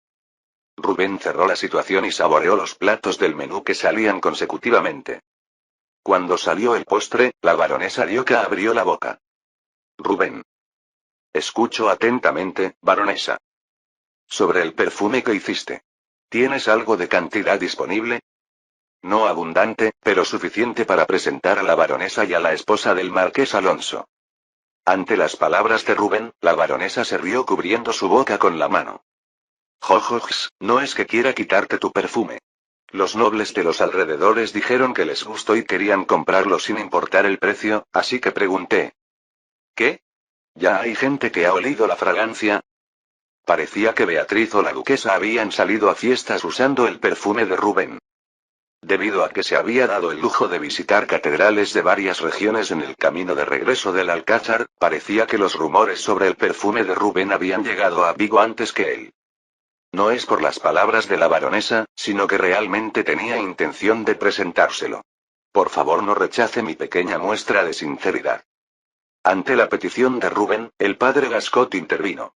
Rubén cerró la situación y saboreó los platos del menú que salían consecutivamente. Cuando salió el postre, la baronesa Dioca abrió la boca. Rubén. Escucho atentamente, baronesa. Sobre el perfume que hiciste. ¿Tienes algo de cantidad disponible? No abundante, pero suficiente para presentar a la baronesa y a la esposa del marqués Alonso. Ante las palabras de Rubén, la baronesa se rió cubriendo su boca con la mano. Jojox, no es que quiera quitarte tu perfume. Los nobles de los alrededores dijeron que les gustó y querían comprarlo sin importar el precio, así que pregunté. ¿Qué? ¿Ya hay gente que ha olido la fragancia? Parecía que Beatriz o la duquesa habían salido a fiestas usando el perfume de Rubén. Debido a que se había dado el lujo de visitar catedrales de varias regiones en el camino de regreso del Alcázar, parecía que los rumores sobre el perfume de Rubén habían llegado a Vigo antes que él. No es por las palabras de la baronesa, sino que realmente tenía intención de presentárselo. Por favor, no rechace mi pequeña muestra de sinceridad. Ante la petición de Rubén, el padre Gascot intervino.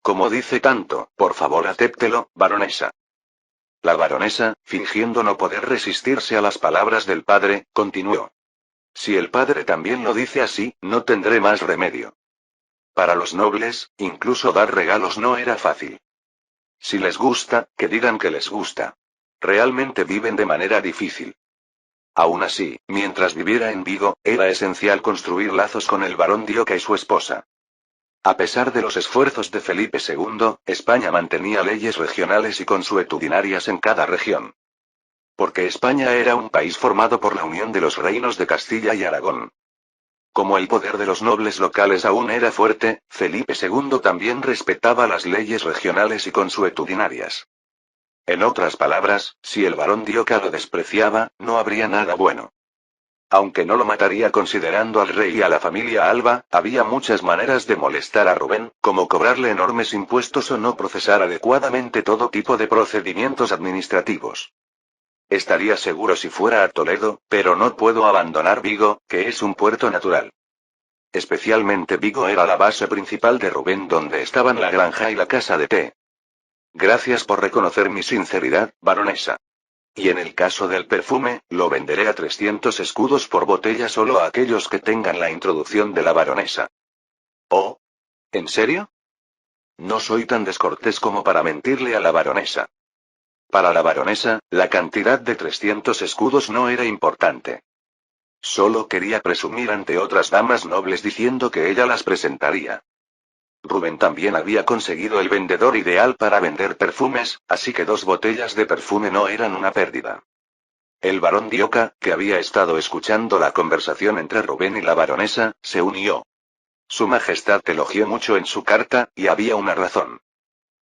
Como dice tanto, por favor acéptelo, baronesa. La baronesa, fingiendo no poder resistirse a las palabras del padre, continuó. Si el padre también lo dice así, no tendré más remedio. Para los nobles, incluso dar regalos no era fácil. Si les gusta, que digan que les gusta. Realmente viven de manera difícil. Aún así, mientras viviera en Vigo, era esencial construir lazos con el barón Dioca y su esposa. A pesar de los esfuerzos de Felipe II, España mantenía leyes regionales y consuetudinarias en cada región. Porque España era un país formado por la unión de los reinos de Castilla y Aragón. Como el poder de los nobles locales aún era fuerte, Felipe II también respetaba las leyes regionales y consuetudinarias. En otras palabras, si el barón Dioca lo despreciaba, no habría nada bueno. Aunque no lo mataría considerando al rey y a la familia Alba, había muchas maneras de molestar a Rubén, como cobrarle enormes impuestos o no procesar adecuadamente todo tipo de procedimientos administrativos. Estaría seguro si fuera a Toledo, pero no puedo abandonar Vigo, que es un puerto natural. Especialmente Vigo era la base principal de Rubén, donde estaban la granja y la casa de té. Gracias por reconocer mi sinceridad, baronesa. Y en el caso del perfume, lo venderé a 300 escudos por botella solo a aquellos que tengan la introducción de la baronesa. ¿Oh? ¿En serio? No soy tan descortés como para mentirle a la baronesa. Para la baronesa, la cantidad de 300 escudos no era importante. Solo quería presumir ante otras damas nobles diciendo que ella las presentaría. Rubén también había conseguido el vendedor ideal para vender perfumes, así que 2 botellas de perfume no eran una pérdida. El barón Dioca, que había estado escuchando la conversación entre Rubén y la baronesa, se unió. Su Majestad elogió mucho en su carta, y había una razón.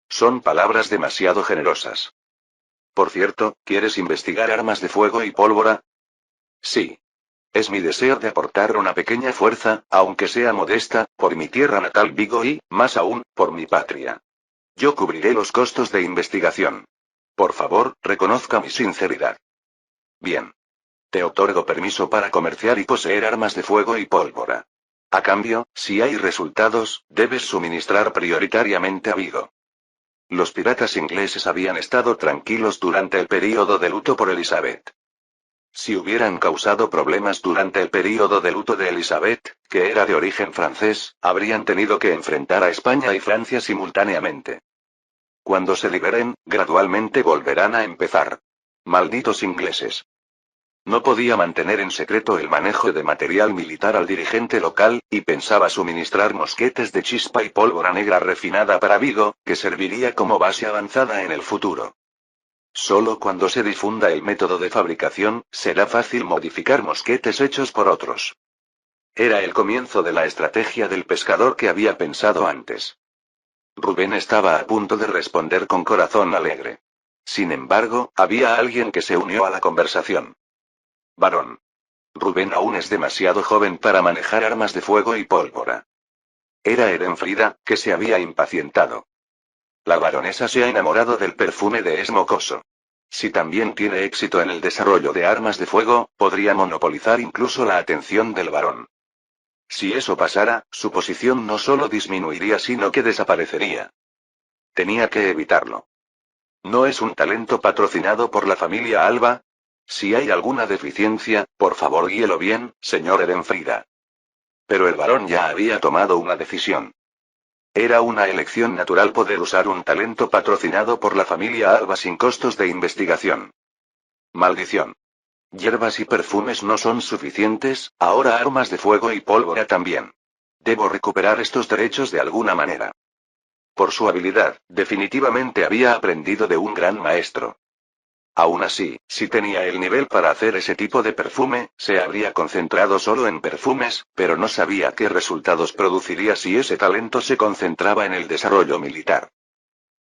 Son palabras demasiado generosas. Por cierto, ¿quieres investigar armas de fuego y pólvora? Sí. Es mi deseo de aportar una pequeña fuerza, aunque sea modesta, por mi tierra natal Vigo y, más aún, por mi patria. Yo cubriré los costos de investigación. Por favor, reconozca mi sinceridad. Bien. Te otorgo permiso para comerciar y poseer armas de fuego y pólvora. A cambio, si hay resultados, debes suministrar prioritariamente a Vigo. Los piratas ingleses habían estado tranquilos durante el período de luto por Elizabeth. Si hubieran causado problemas durante el período de luto de Elizabeth, que era de origen francés, habrían tenido que enfrentar a España y Francia simultáneamente. Cuando se liberen, gradualmente volverán a empezar. Malditos ingleses. No podía mantener en secreto el manejo de material militar al dirigente local, y pensaba suministrar mosquetes de chispa y pólvora negra refinada para Vigo, que serviría como base avanzada en el futuro. Solo cuando se difunda el método de fabricación, será fácil modificar mosquetes hechos por otros. Era el comienzo de la estrategia del pescador que había pensado antes. Rubén estaba a punto de responder con corazón alegre. Sin embargo, había alguien que se unió a la conversación. Varón. Rubén aún es demasiado joven para manejar armas de fuego y pólvora. Era Erenfrida, que se había impacientado. La baronesa se ha enamorado del perfume de Esmocoso. Si también tiene éxito en el desarrollo de armas de fuego, podría monopolizar incluso la atención del varón. Si eso pasara, su posición no solo disminuiría sino que desaparecería. Tenía que evitarlo. ¿No es un talento patrocinado por la familia Alba? Si hay alguna deficiencia, por favor guíelo bien, señor Erenfrida. Pero el varón ya había tomado una decisión. Era una elección natural poder usar un talento patrocinado por la familia Alba sin costos de investigación. Maldición. Hierbas y perfumes no son suficientes, ahora armas de fuego y pólvora también. Debo recuperar estos derechos de alguna manera. Por su habilidad, definitivamente había aprendido de un gran maestro. Aún así, si tenía el nivel para hacer ese tipo de perfume, se habría concentrado solo en perfumes, pero no sabía qué resultados produciría si ese talento se concentraba en el desarrollo militar.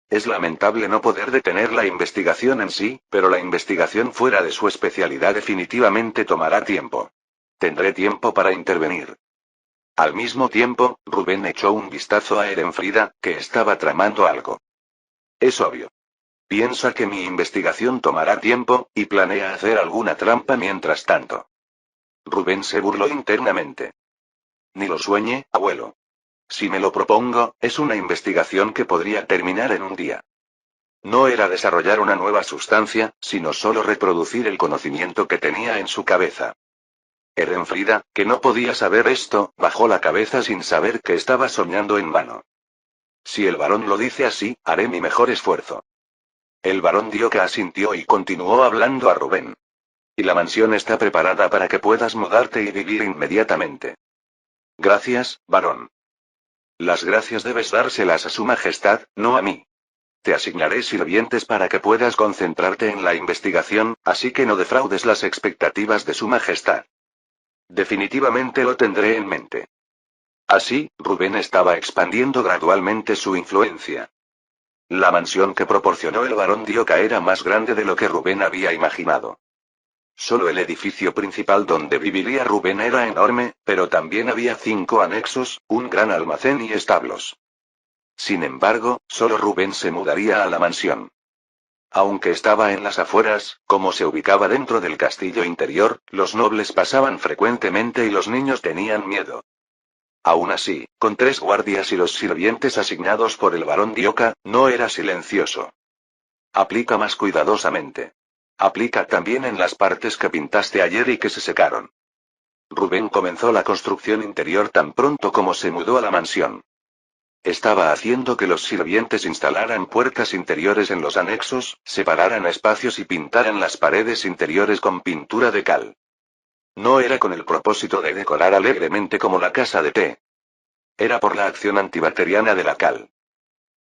Es lamentable no poder detener la investigación en sí, pero la investigación fuera de su especialidad definitivamente tomará tiempo. Tendré tiempo para intervenir. Al mismo tiempo, Rubén echó un vistazo a Erenfrida, que estaba tramando algo. Es obvio. Piensa que mi investigación tomará tiempo, y planea hacer alguna trampa mientras tanto. Rubén se burló internamente. Ni lo sueñe, abuelo. Si me lo propongo, es una investigación que podría terminar en un día. No era desarrollar una nueva sustancia, sino solo reproducir el conocimiento que tenía en su cabeza. Erenfrida, que no podía saber esto, bajó la cabeza sin saber que estaba soñando en vano. Si el varón lo dice así, haré mi mejor esfuerzo. El varón Dioca asintió y continuó hablando a Rubén. Y la mansión está preparada para que puedas mudarte y vivir inmediatamente. Gracias, varón. Las gracias debes dárselas a su majestad, no a mí. Te asignaré sirvientes para que puedas concentrarte en la investigación, así que no defraudes las expectativas de su majestad. Definitivamente lo tendré en mente. Así, Rubén estaba expandiendo gradualmente su influencia. La mansión que proporcionó el barón Dioca era más grande de lo que Rubén había imaginado. Solo el edificio principal donde viviría Rubén era enorme, pero también había 5 anexos, un gran almacén y establos. Sin embargo, solo Rubén se mudaría a la mansión. Aunque estaba en las afueras, como se ubicaba dentro del castillo interior, los nobles pasaban frecuentemente y los niños tenían miedo. Aún así, con 3 guardias y los sirvientes asignados por el barón Dioca, no era silencioso. Aplica más cuidadosamente. Aplica también en las partes que pintaste ayer y que se secaron. Rubén comenzó la construcción interior tan pronto como se mudó a la mansión. Estaba haciendo que los sirvientes instalaran puertas interiores en los anexos, separaran espacios y pintaran las paredes interiores con pintura de cal. No era con el propósito de decorar alegremente como la casa de té. Era por la acción antibacteriana de la cal.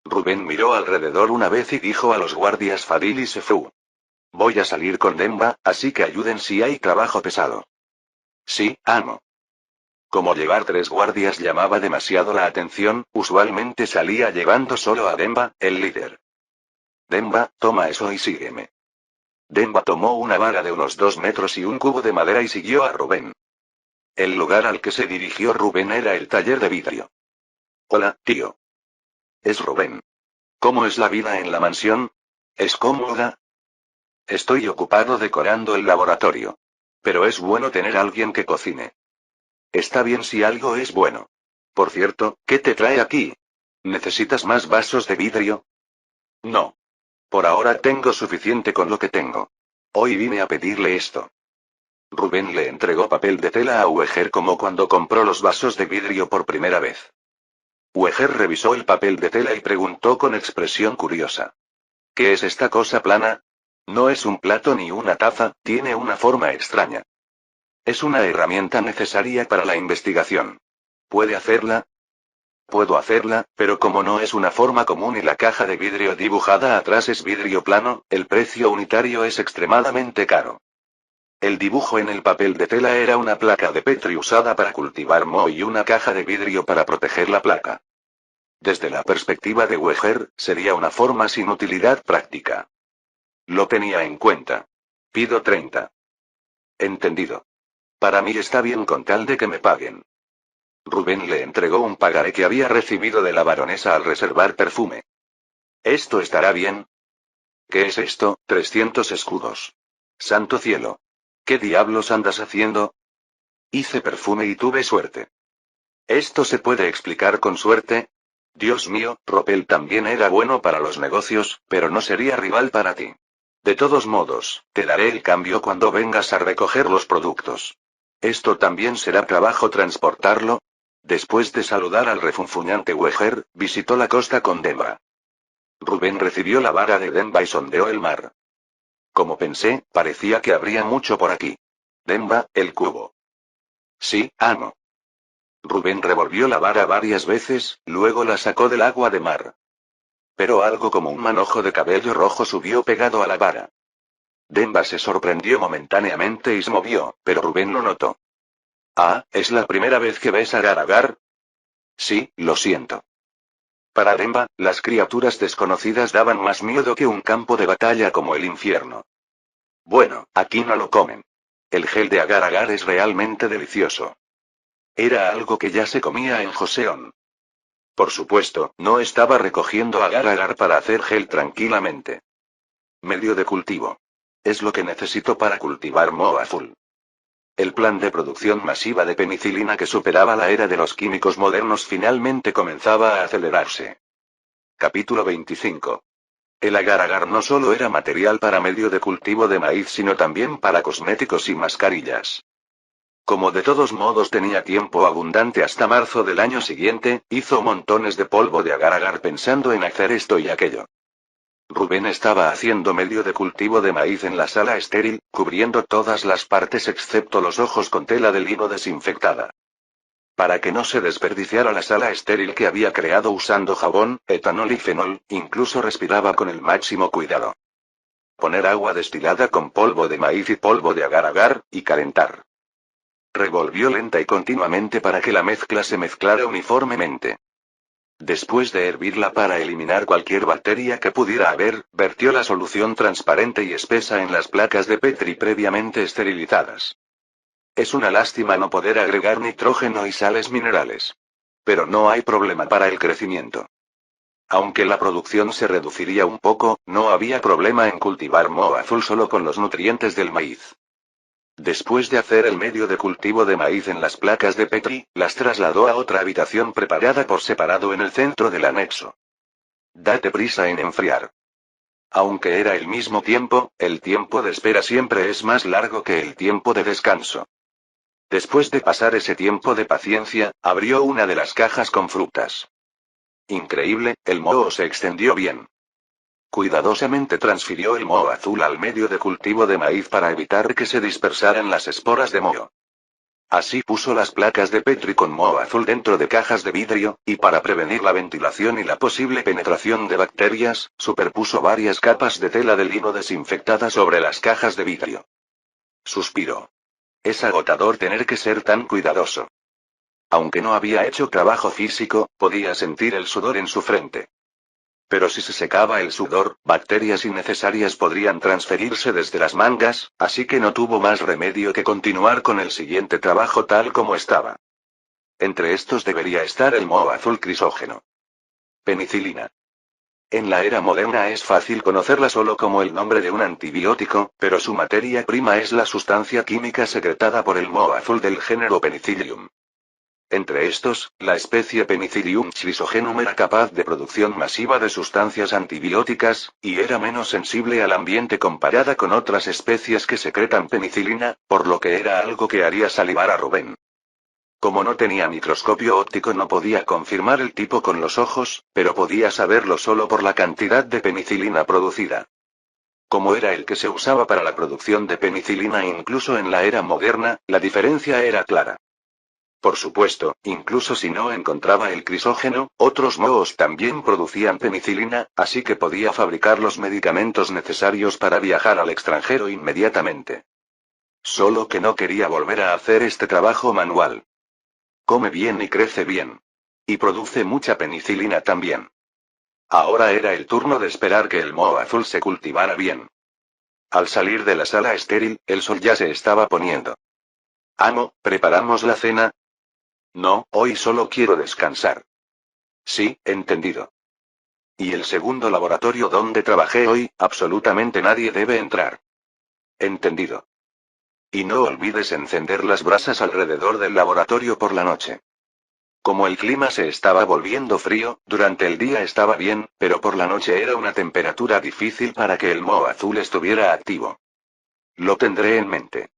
Rubén miró alrededor una vez y dijo a los guardias Fadil y Sefú. Voy a salir con Demba, así que ayuden si hay trabajo pesado. Sí, amo. Como llevar 3 guardias llamaba demasiado la atención, usualmente salía llevando solo a Demba, el líder. Demba, toma eso y sígueme. Demba tomó una vara de unos 2 metros y un cubo de madera y siguió a Rubén. El lugar al que se dirigió Rubén era el taller de vidrio. Hola, tío. Es Rubén. ¿Cómo es la vida en la mansión? ¿Es cómoda? Estoy ocupado decorando el laboratorio. Pero es bueno tener alguien que cocine. Está bien si algo es bueno. Por cierto, ¿qué te trae aquí? ¿Necesitas más vasos de vidrio? No. Por ahora tengo suficiente con lo que tengo. Hoy vine a pedirle esto. Rubén le entregó papel de tela a Ueger como cuando compró los vasos de vidrio por primera vez. Ueger revisó el papel de tela y preguntó con expresión curiosa. ¿Qué es esta cosa plana? No es un plato ni una taza, tiene una forma extraña. Es una herramienta necesaria para la investigación. ¿Puede hacerla? Puedo hacerla, pero como no es una forma común y la caja de vidrio dibujada atrás es vidrio plano, el precio unitario es extremadamente caro. El dibujo en el papel de tela era una placa de Petri usada para cultivar moho y una caja de vidrio para proteger la placa. Desde la perspectiva de Weger, sería una forma sin utilidad práctica. Lo tenía en cuenta. Pido 30. Entendido. Para mí está bien con tal de que me paguen. Rubén le entregó un pagaré que había recibido de la baronesa al reservar perfume. ¿Esto estará bien? ¿Qué es esto? 300 escudos. Santo cielo. ¿Qué diablos andas haciendo? Hice perfume y tuve suerte. ¿Esto se puede explicar con suerte? Dios mío, Ropel también era bueno para los negocios, pero no sería rival para ti. De todos modos, te daré el cambio cuando vengas a recoger los productos. ¿Esto también será trabajo transportarlo? Después de saludar al refunfuñante Weger, visitó la costa con Demba. Rubén recibió la vara de Demba y sondeó el mar. Como pensé, parecía que habría mucho por aquí. Demba, el cubo. Sí, amo. Rubén revolvió la vara varias veces, luego la sacó del agua de mar. Pero algo como un manojo de cabello rojo subió pegado a la vara. Demba se sorprendió momentáneamente y se movió, pero Rubén lo notó. Ah, ¿es la primera vez que ves a Garagar? Sí, lo siento. Para Demba, las criaturas desconocidas daban más miedo que un campo de batalla como el infierno. Bueno, aquí no lo comen. El gel de agar-agar es realmente delicioso. Era algo que ya se comía en Joseon. Por supuesto, no estaba recogiendo agar-agar para hacer gel tranquilamente. Medio de cultivo. Es lo que necesito para cultivar moho azul. El plan de producción masiva de penicilina que superaba la era de los químicos modernos finalmente comenzaba a acelerarse. Capítulo 25. El agar-agar no solo era material para medio de cultivo de maíz sino también para cosméticos y mascarillas. Como de todos modos tenía tiempo abundante hasta marzo del año siguiente, hizo montones de polvo de agar-agar pensando en hacer esto y aquello. Rubén estaba haciendo medio de cultivo de maíz en la sala estéril, cubriendo todas las partes excepto los ojos con tela de lino desinfectada. Para que no se desperdiciara la sala estéril que había creado usando jabón, etanol y fenol, incluso respiraba con el máximo cuidado. Poner agua destilada con polvo de maíz y polvo de agar-agar, y calentar. Revolvió lenta y continuamente para que la mezcla se mezclara uniformemente. Después de hervirla para eliminar cualquier bacteria que pudiera haber, vertió la solución transparente y espesa en las placas de Petri previamente esterilizadas. Es una lástima no poder agregar nitrógeno y sales minerales. Pero no hay problema para el crecimiento. Aunque la producción se reduciría un poco, no había problema en cultivar moho azul solo con los nutrientes del maíz. Después de hacer el medio de cultivo de maíz en las placas de Petri, las trasladó a otra habitación preparada por separado en el centro del anexo. Date prisa en enfriar. Aunque era el mismo tiempo, el tiempo de espera siempre es más largo que el tiempo de descanso. Después de pasar ese tiempo de paciencia, abrió una de las cajas con frutas. Increíble, el moho se extendió bien. Cuidadosamente transfirió el moho azul al medio de cultivo de maíz para evitar que se dispersaran las esporas de moho. Así puso las placas de Petri con moho azul dentro de cajas de vidrio, y para prevenir la ventilación y la posible penetración de bacterias, superpuso varias capas de tela de lino desinfectada sobre las cajas de vidrio. Suspiró. Es agotador tener que ser tan cuidadoso. Aunque no había hecho trabajo físico, podía sentir el sudor en su frente. Pero si se secaba el sudor, bacterias innecesarias podrían transferirse desde las mangas, así que no tuvo más remedio que continuar con el siguiente trabajo tal como estaba. Entre estos debería estar el moho azul crisógeno. Penicilina. En la era moderna es fácil conocerla solo como el nombre de un antibiótico, pero su materia prima es la sustancia química secretada por el moho azul del género Penicillium. Entre estos, la especie Penicillium chrysogenum era capaz de producción masiva de sustancias antibióticas, y era menos sensible al ambiente comparada con otras especies que secretan penicilina, por lo que era algo que haría salivar a Rubén. Como no tenía microscopio óptico no podía confirmar el tipo con los ojos, pero podía saberlo solo por la cantidad de penicilina producida. como era el que se usaba para la producción de penicilina incluso en la era moderna, la diferencia era clara. Por supuesto, incluso si no encontraba el crisógeno, otros mohos también producían penicilina, así que podía fabricar los medicamentos necesarios para viajar al extranjero inmediatamente. Solo que no quería volver a hacer este trabajo manual. Come bien y crece bien. Y produce mucha penicilina también. Ahora era el turno de esperar que el moho azul se cultivara bien. Al salir de la sala estéril, el sol ya se estaba poniendo. Amo, ¿preparamos la cena? No, hoy solo quiero descansar. Sí, entendido. Y el segundo laboratorio donde trabajé hoy, absolutamente nadie debe entrar. Entendido. Y no olvides encender las brasas alrededor del laboratorio por la noche. Como el clima se estaba volviendo frío, durante el día estaba bien, pero por la noche era una temperatura difícil para que el moho azul estuviera activo. Lo tendré en mente.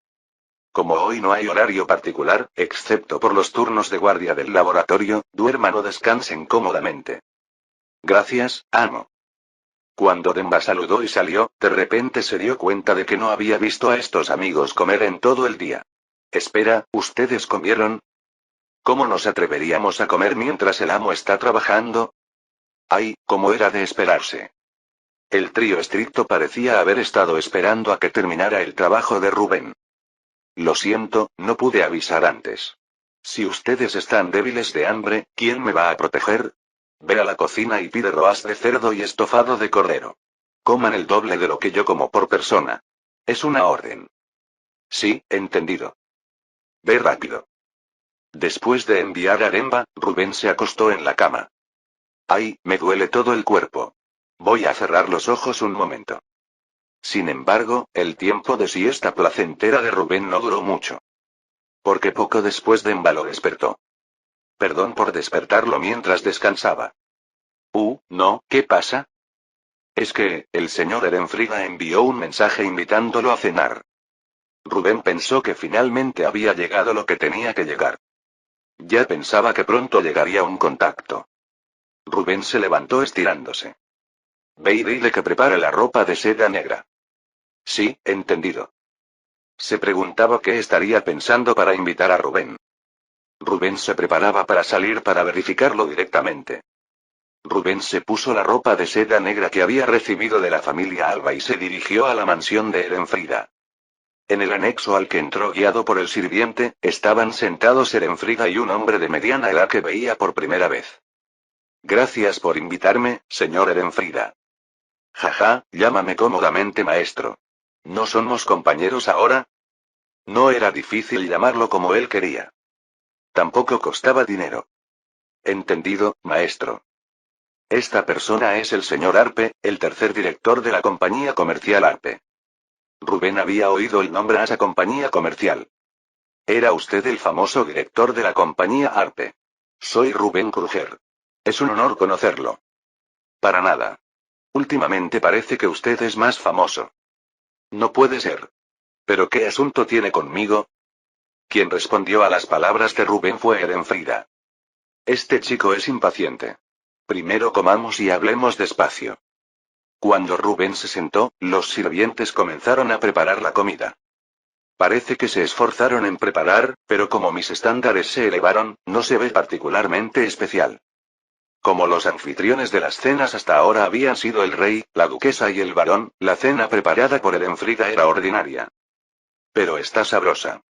Como hoy no hay horario particular, excepto por los turnos de guardia del laboratorio, duerman o descansen cómodamente. Gracias, amo. Cuando Demba saludó y salió, de repente se dio cuenta de que no había visto a estos amigos comer en todo el día. Espera, ¿ustedes comieron? ¿Cómo nos atreveríamos a comer mientras el amo está trabajando? Ay, como era de esperarse. El trío estricto parecía haber estado esperando a que terminara el trabajo de Rubén. Lo siento, no pude avisar antes. Si ustedes están débiles de hambre, ¿quién me va a proteger? Ve a la cocina y pide roast de cerdo y estofado de cordero. Coman el doble de lo que yo como por persona. Es una orden. Sí, entendido. Ve rápido. Después de enviar a Demba, Rubén se acostó en la cama. Ay, me duele todo el cuerpo. Voy a cerrar los ojos un momento. Sin embargo, el tiempo de siesta placentera de Rubén no duró mucho. Porque poco después Demba lo despertó. Perdón por despertarlo mientras descansaba. No, ¿qué pasa? Es que, el señor Erenfriga envió un mensaje invitándolo a cenar. Rubén pensó que finalmente había llegado lo que tenía que llegar. Ya pensaba que pronto llegaría un contacto. Rubén se levantó estirándose. Ve y dile que prepare la ropa de seda negra. Sí, entendido. Se preguntaba qué estaría pensando para invitar a Rubén. Rubén se preparaba para salir para verificarlo directamente. Rubén se puso la ropa de seda negra que había recibido de la familia Alba y se dirigió a la mansión de Erenfrida. En el anexo al que entró guiado por el sirviente, estaban sentados Erenfrida y un hombre de mediana edad que veía por primera vez. Gracias por invitarme, señor Erenfrida. Jaja, llámame cómodamente maestro. ¿No somos compañeros ahora? No era difícil llamarlo como él quería. Tampoco costaba dinero. Entendido, maestro. Esta persona es el señor Arpe, el tercer director de la compañía comercial Arpe. Rubén había oído el nombre a esa compañía comercial. Era usted el famoso director de la compañía Arpe. Soy Rubén Kruger. Es un honor conocerlo. Para nada. Últimamente parece que usted es más famoso. No puede ser. ¿Pero qué asunto tiene conmigo? Quien respondió a las palabras de Rubén fue Erenfrida. Este chico es impaciente. Primero comamos y hablemos despacio. Cuando Rubén se sentó, los sirvientes comenzaron a preparar la comida. Parece que se esforzaron en preparar, pero como mis estándares se elevaron, no se ve particularmente especial. Como los anfitriones de las cenas hasta ahora habían sido el rey, la duquesa y el barón, la cena preparada por Erenfrida era ordinaria. Pero está sabrosa.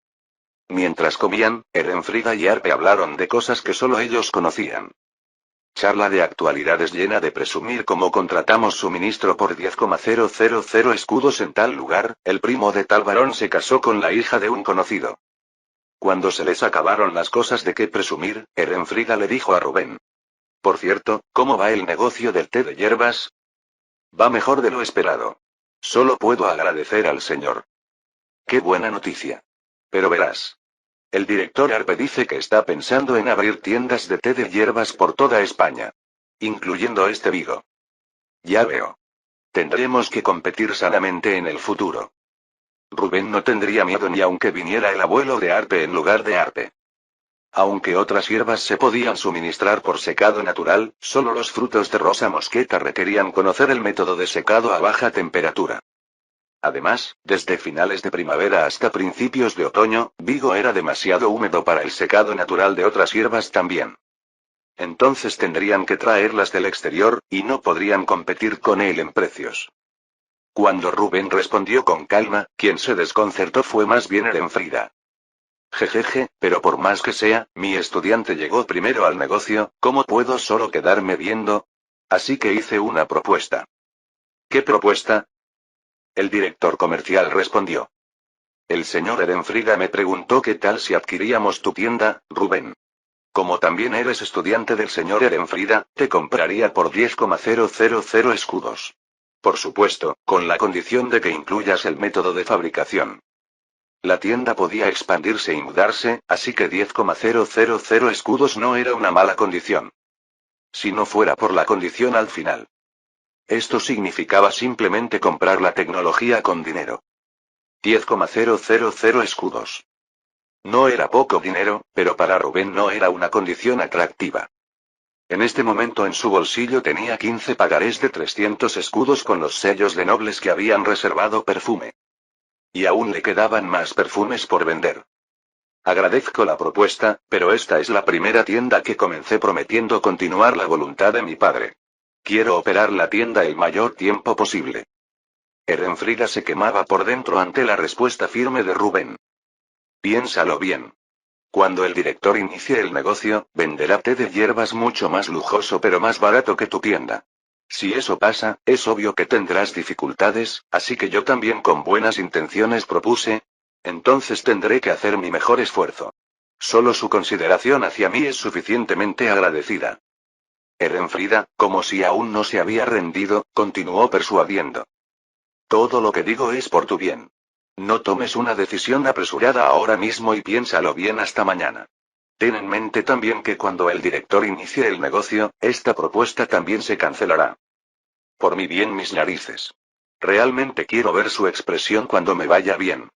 Mientras comían, Erenfrida y Arpe hablaron de cosas que solo ellos conocían. Charla de actualidades llena de presumir cómo contratamos suministro por 10,000 escudos en tal lugar, el primo de tal varón se casó con la hija de un conocido. Cuando se les acabaron las cosas de qué presumir, Erenfrida le dijo a Rubén. Por cierto, ¿cómo va el negocio del té de hierbas? Va mejor de lo esperado. Solo puedo agradecer al señor. Qué buena noticia. Pero verás. El director Arpe dice que está pensando en abrir tiendas de té de hierbas por toda España. Incluyendo este Vigo. Ya veo. Tendremos que competir sanamente en el futuro. Rubén no tendría miedo ni aunque viniera el abuelo de Arpe en lugar de Arpe. Aunque otras hierbas se podían suministrar por secado natural, solo los frutos de rosa mosqueta requerían conocer el método de secado a baja temperatura. Además, desde finales de primavera hasta principios de otoño, Vigo era demasiado húmedo para el secado natural de otras hierbas también. Entonces tendrían que traerlas del exterior, y no podrían competir con él en precios. Cuando Rubén respondió con calma, quien se desconcertó fue más bien Erenfrida. Jejeje, pero por más que sea, mi estudiante llegó primero al negocio, ¿cómo puedo solo quedarme viendo? Así que hice una propuesta. ¿Qué propuesta? El director comercial respondió. El señor Erenfrida me preguntó qué tal si adquiríamos tu tienda, Rubén. Como también eres estudiante del señor Erenfrida, te compraría por 10,000 escudos. Por supuesto, con la condición de que incluyas el método de fabricación. La tienda podía expandirse y mudarse, así que 10,000 escudos no era una mala condición. Si no fuera por la condición al final. Esto significaba simplemente comprar la tecnología con dinero. 10,000 escudos. No era poco dinero, pero para Rubén no era una condición atractiva. En este momento en su bolsillo tenía 15 pagarés de 300 escudos con los sellos de nobles que habían reservado perfume. Y aún le quedaban más perfumes por vender. Agradezco la propuesta, pero esta es la primera tienda que comencé prometiendo continuar la voluntad de mi padre. Quiero operar la tienda el mayor tiempo posible. Erenfrida se quemaba por dentro ante la respuesta firme de Rubén. Piénsalo bien. Cuando el director inicie el negocio, venderá té de hierbas mucho más lujoso pero más barato que tu tienda. Si eso pasa, es obvio que tendrás dificultades, así que yo también con buenas intenciones propuse. Entonces tendré que hacer mi mejor esfuerzo. Solo su consideración hacia mí es suficientemente agradecida. Erenfrida, como si aún no se había rendido, continuó persuadiendo. Todo lo que digo es por tu bien. No tomes una decisión apresurada ahora mismo y piénsalo bien hasta mañana. Ten en mente también que cuando el director inicie el negocio, esta propuesta también se cancelará. Por mi bien mis narices. Realmente quiero ver su expresión cuando me vaya bien.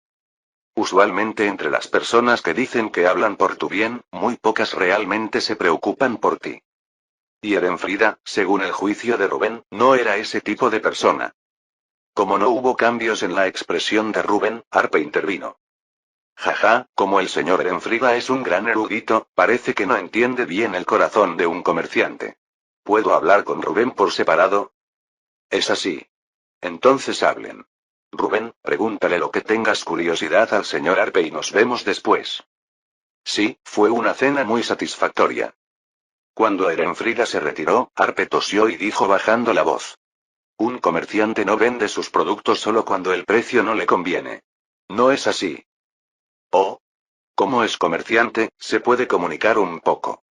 Usualmente entre las personas que dicen que hablan por tu bien, muy pocas realmente se preocupan por ti. Y Erenfrida, según el juicio de Rubén, no era ese tipo de persona. Como no hubo cambios en la expresión de Rubén, Arpe intervino. Jaja, como el señor Erenfrida es un gran erudito, parece que no entiende bien el corazón de un comerciante. ¿Puedo hablar con Rubén por separado? Es así. Entonces hablen. Rubén, pregúntale lo que tengas curiosidad al señor Arpe y nos vemos después. Sí, fue una cena muy satisfactoria. Cuando Erenfrida se retiró, Arpe tosió y dijo bajando la voz. Un comerciante no vende sus productos solo cuando el precio no le conviene. No es así. Oh. Como es comerciante, se puede comunicar un poco.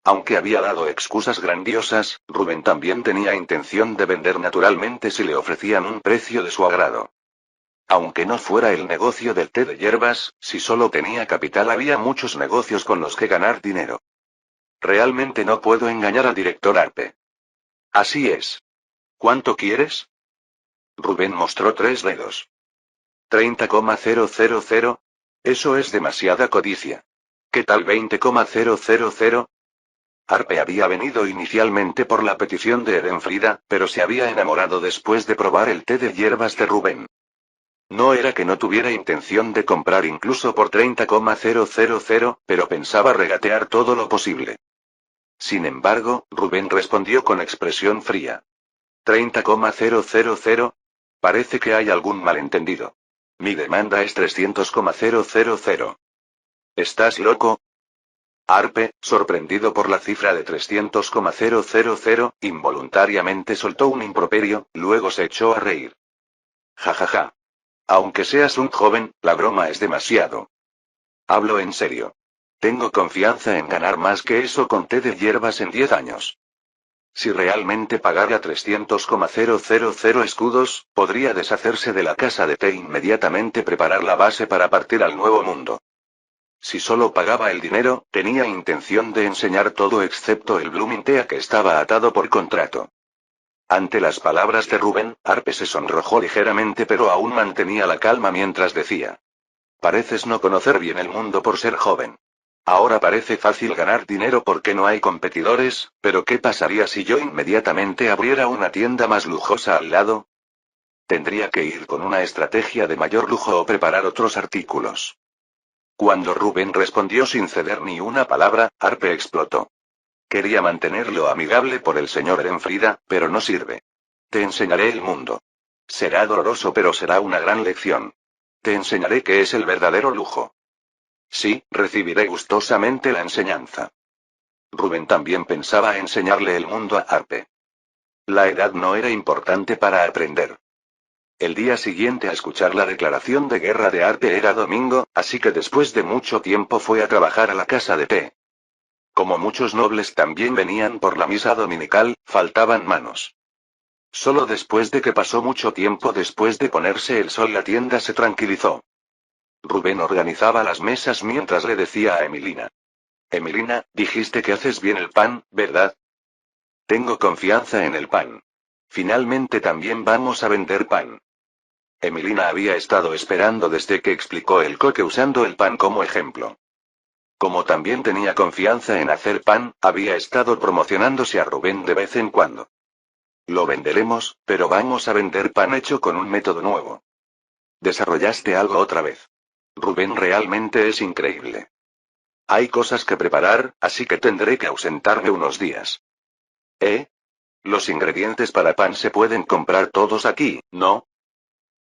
Aunque había dado excusas grandiosas, Rubén también tenía intención de vender naturalmente si le ofrecían un precio de su agrado. Aunque no fuera el negocio del té de hierbas, si solo tenía capital había muchos negocios con los que ganar dinero. Realmente no puedo engañar al director Arpe. Así es. ¿Cuánto quieres? Rubén mostró 3 dedos. 30,000. Eso es demasiada codicia. ¿Qué tal 20,000? Arpe había venido inicialmente por la petición de Erenfrida, pero se había enamorado después de probar el té de hierbas de Rubén. No era que no tuviera intención de comprar incluso por 30,000, pero pensaba regatear todo lo posible. Sin embargo, Rubén respondió con expresión fría. 30,000. Parece que hay algún malentendido. Mi demanda es 300,000. ¿Estás loco? Arpe, sorprendido por la cifra de 300,000, involuntariamente soltó un improperio, luego se echó a reír. Jajaja. Aunque seas un joven, la broma es demasiado. Hablo en serio. Tengo confianza en ganar más que eso con té de hierbas en 10 años. Si realmente pagara 300,000 escudos, podría deshacerse de la casa de té e inmediatamente preparar la base para partir al nuevo mundo. Si solo pagaba el dinero, tenía intención de enseñar todo excepto el Blooming Tea que estaba atado por contrato. Ante las palabras de Rubén, Arpe se sonrojó ligeramente pero aún mantenía la calma mientras decía. Pareces no conocer bien el mundo por ser joven. Ahora parece fácil ganar dinero porque no hay competidores, pero ¿qué pasaría si yo inmediatamente abriera una tienda más lujosa al lado? Tendría que ir con una estrategia de mayor lujo o preparar otros artículos. Cuando Rubén respondió sin ceder ni una palabra, Arpe explotó. Quería mantenerlo amigable por el señor Erenfrida, pero no sirve. Te enseñaré el mundo. Será doloroso, pero será una gran lección. Te enseñaré qué es el verdadero lujo. Sí, recibiré gustosamente la enseñanza. Rubén también pensaba enseñarle el mundo a Arpe. La edad no era importante para aprender. El día siguiente a escuchar la declaración de guerra de Arpe era domingo, así que después de mucho tiempo fue a trabajar a la casa de té. Como muchos nobles también venían por la misa dominical, faltaban manos. Solo después de que pasó mucho tiempo después de ponerse el sol la tienda se tranquilizó. Rubén organizaba las mesas mientras le decía a Emilina. Emilina, dijiste que haces bien el pan, ¿verdad? Tengo confianza en el pan. Finalmente también vamos a vender pan. Emilina había estado esperando desde que explicó el coque usando el pan como ejemplo. Como también tenía confianza en hacer pan, había estado promocionándose a Rubén de vez en cuando. Lo venderemos, pero vamos a vender pan hecho con un método nuevo. Desarrollaste algo otra vez. Rubén realmente es increíble. Hay cosas que preparar, así que tendré que ausentarme unos días. ¿Eh? Los ingredientes para pan se pueden comprar todos aquí, ¿no?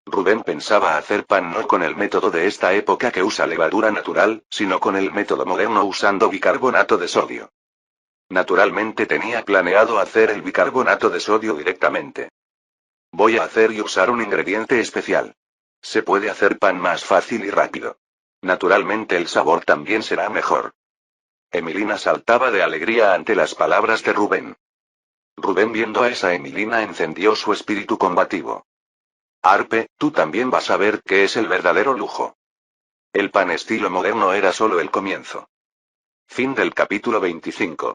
Rubén pensaba hacer pan no con el método de esta época que usa levadura natural, sino con el método moderno usando bicarbonato de sodio. Naturalmente tenía planeado hacer el bicarbonato de sodio directamente. Voy a hacer y usar un ingrediente especial. Se puede hacer pan más fácil y rápido. Naturalmente el sabor también será mejor. Emilina saltaba de alegría ante las palabras de Rubén. Rubén, viendo a esa Emilina, encendió su espíritu combativo. Arpe, tú también vas a ver qué es el verdadero lujo. El pan estilo moderno era solo el comienzo. Fin del capítulo 25.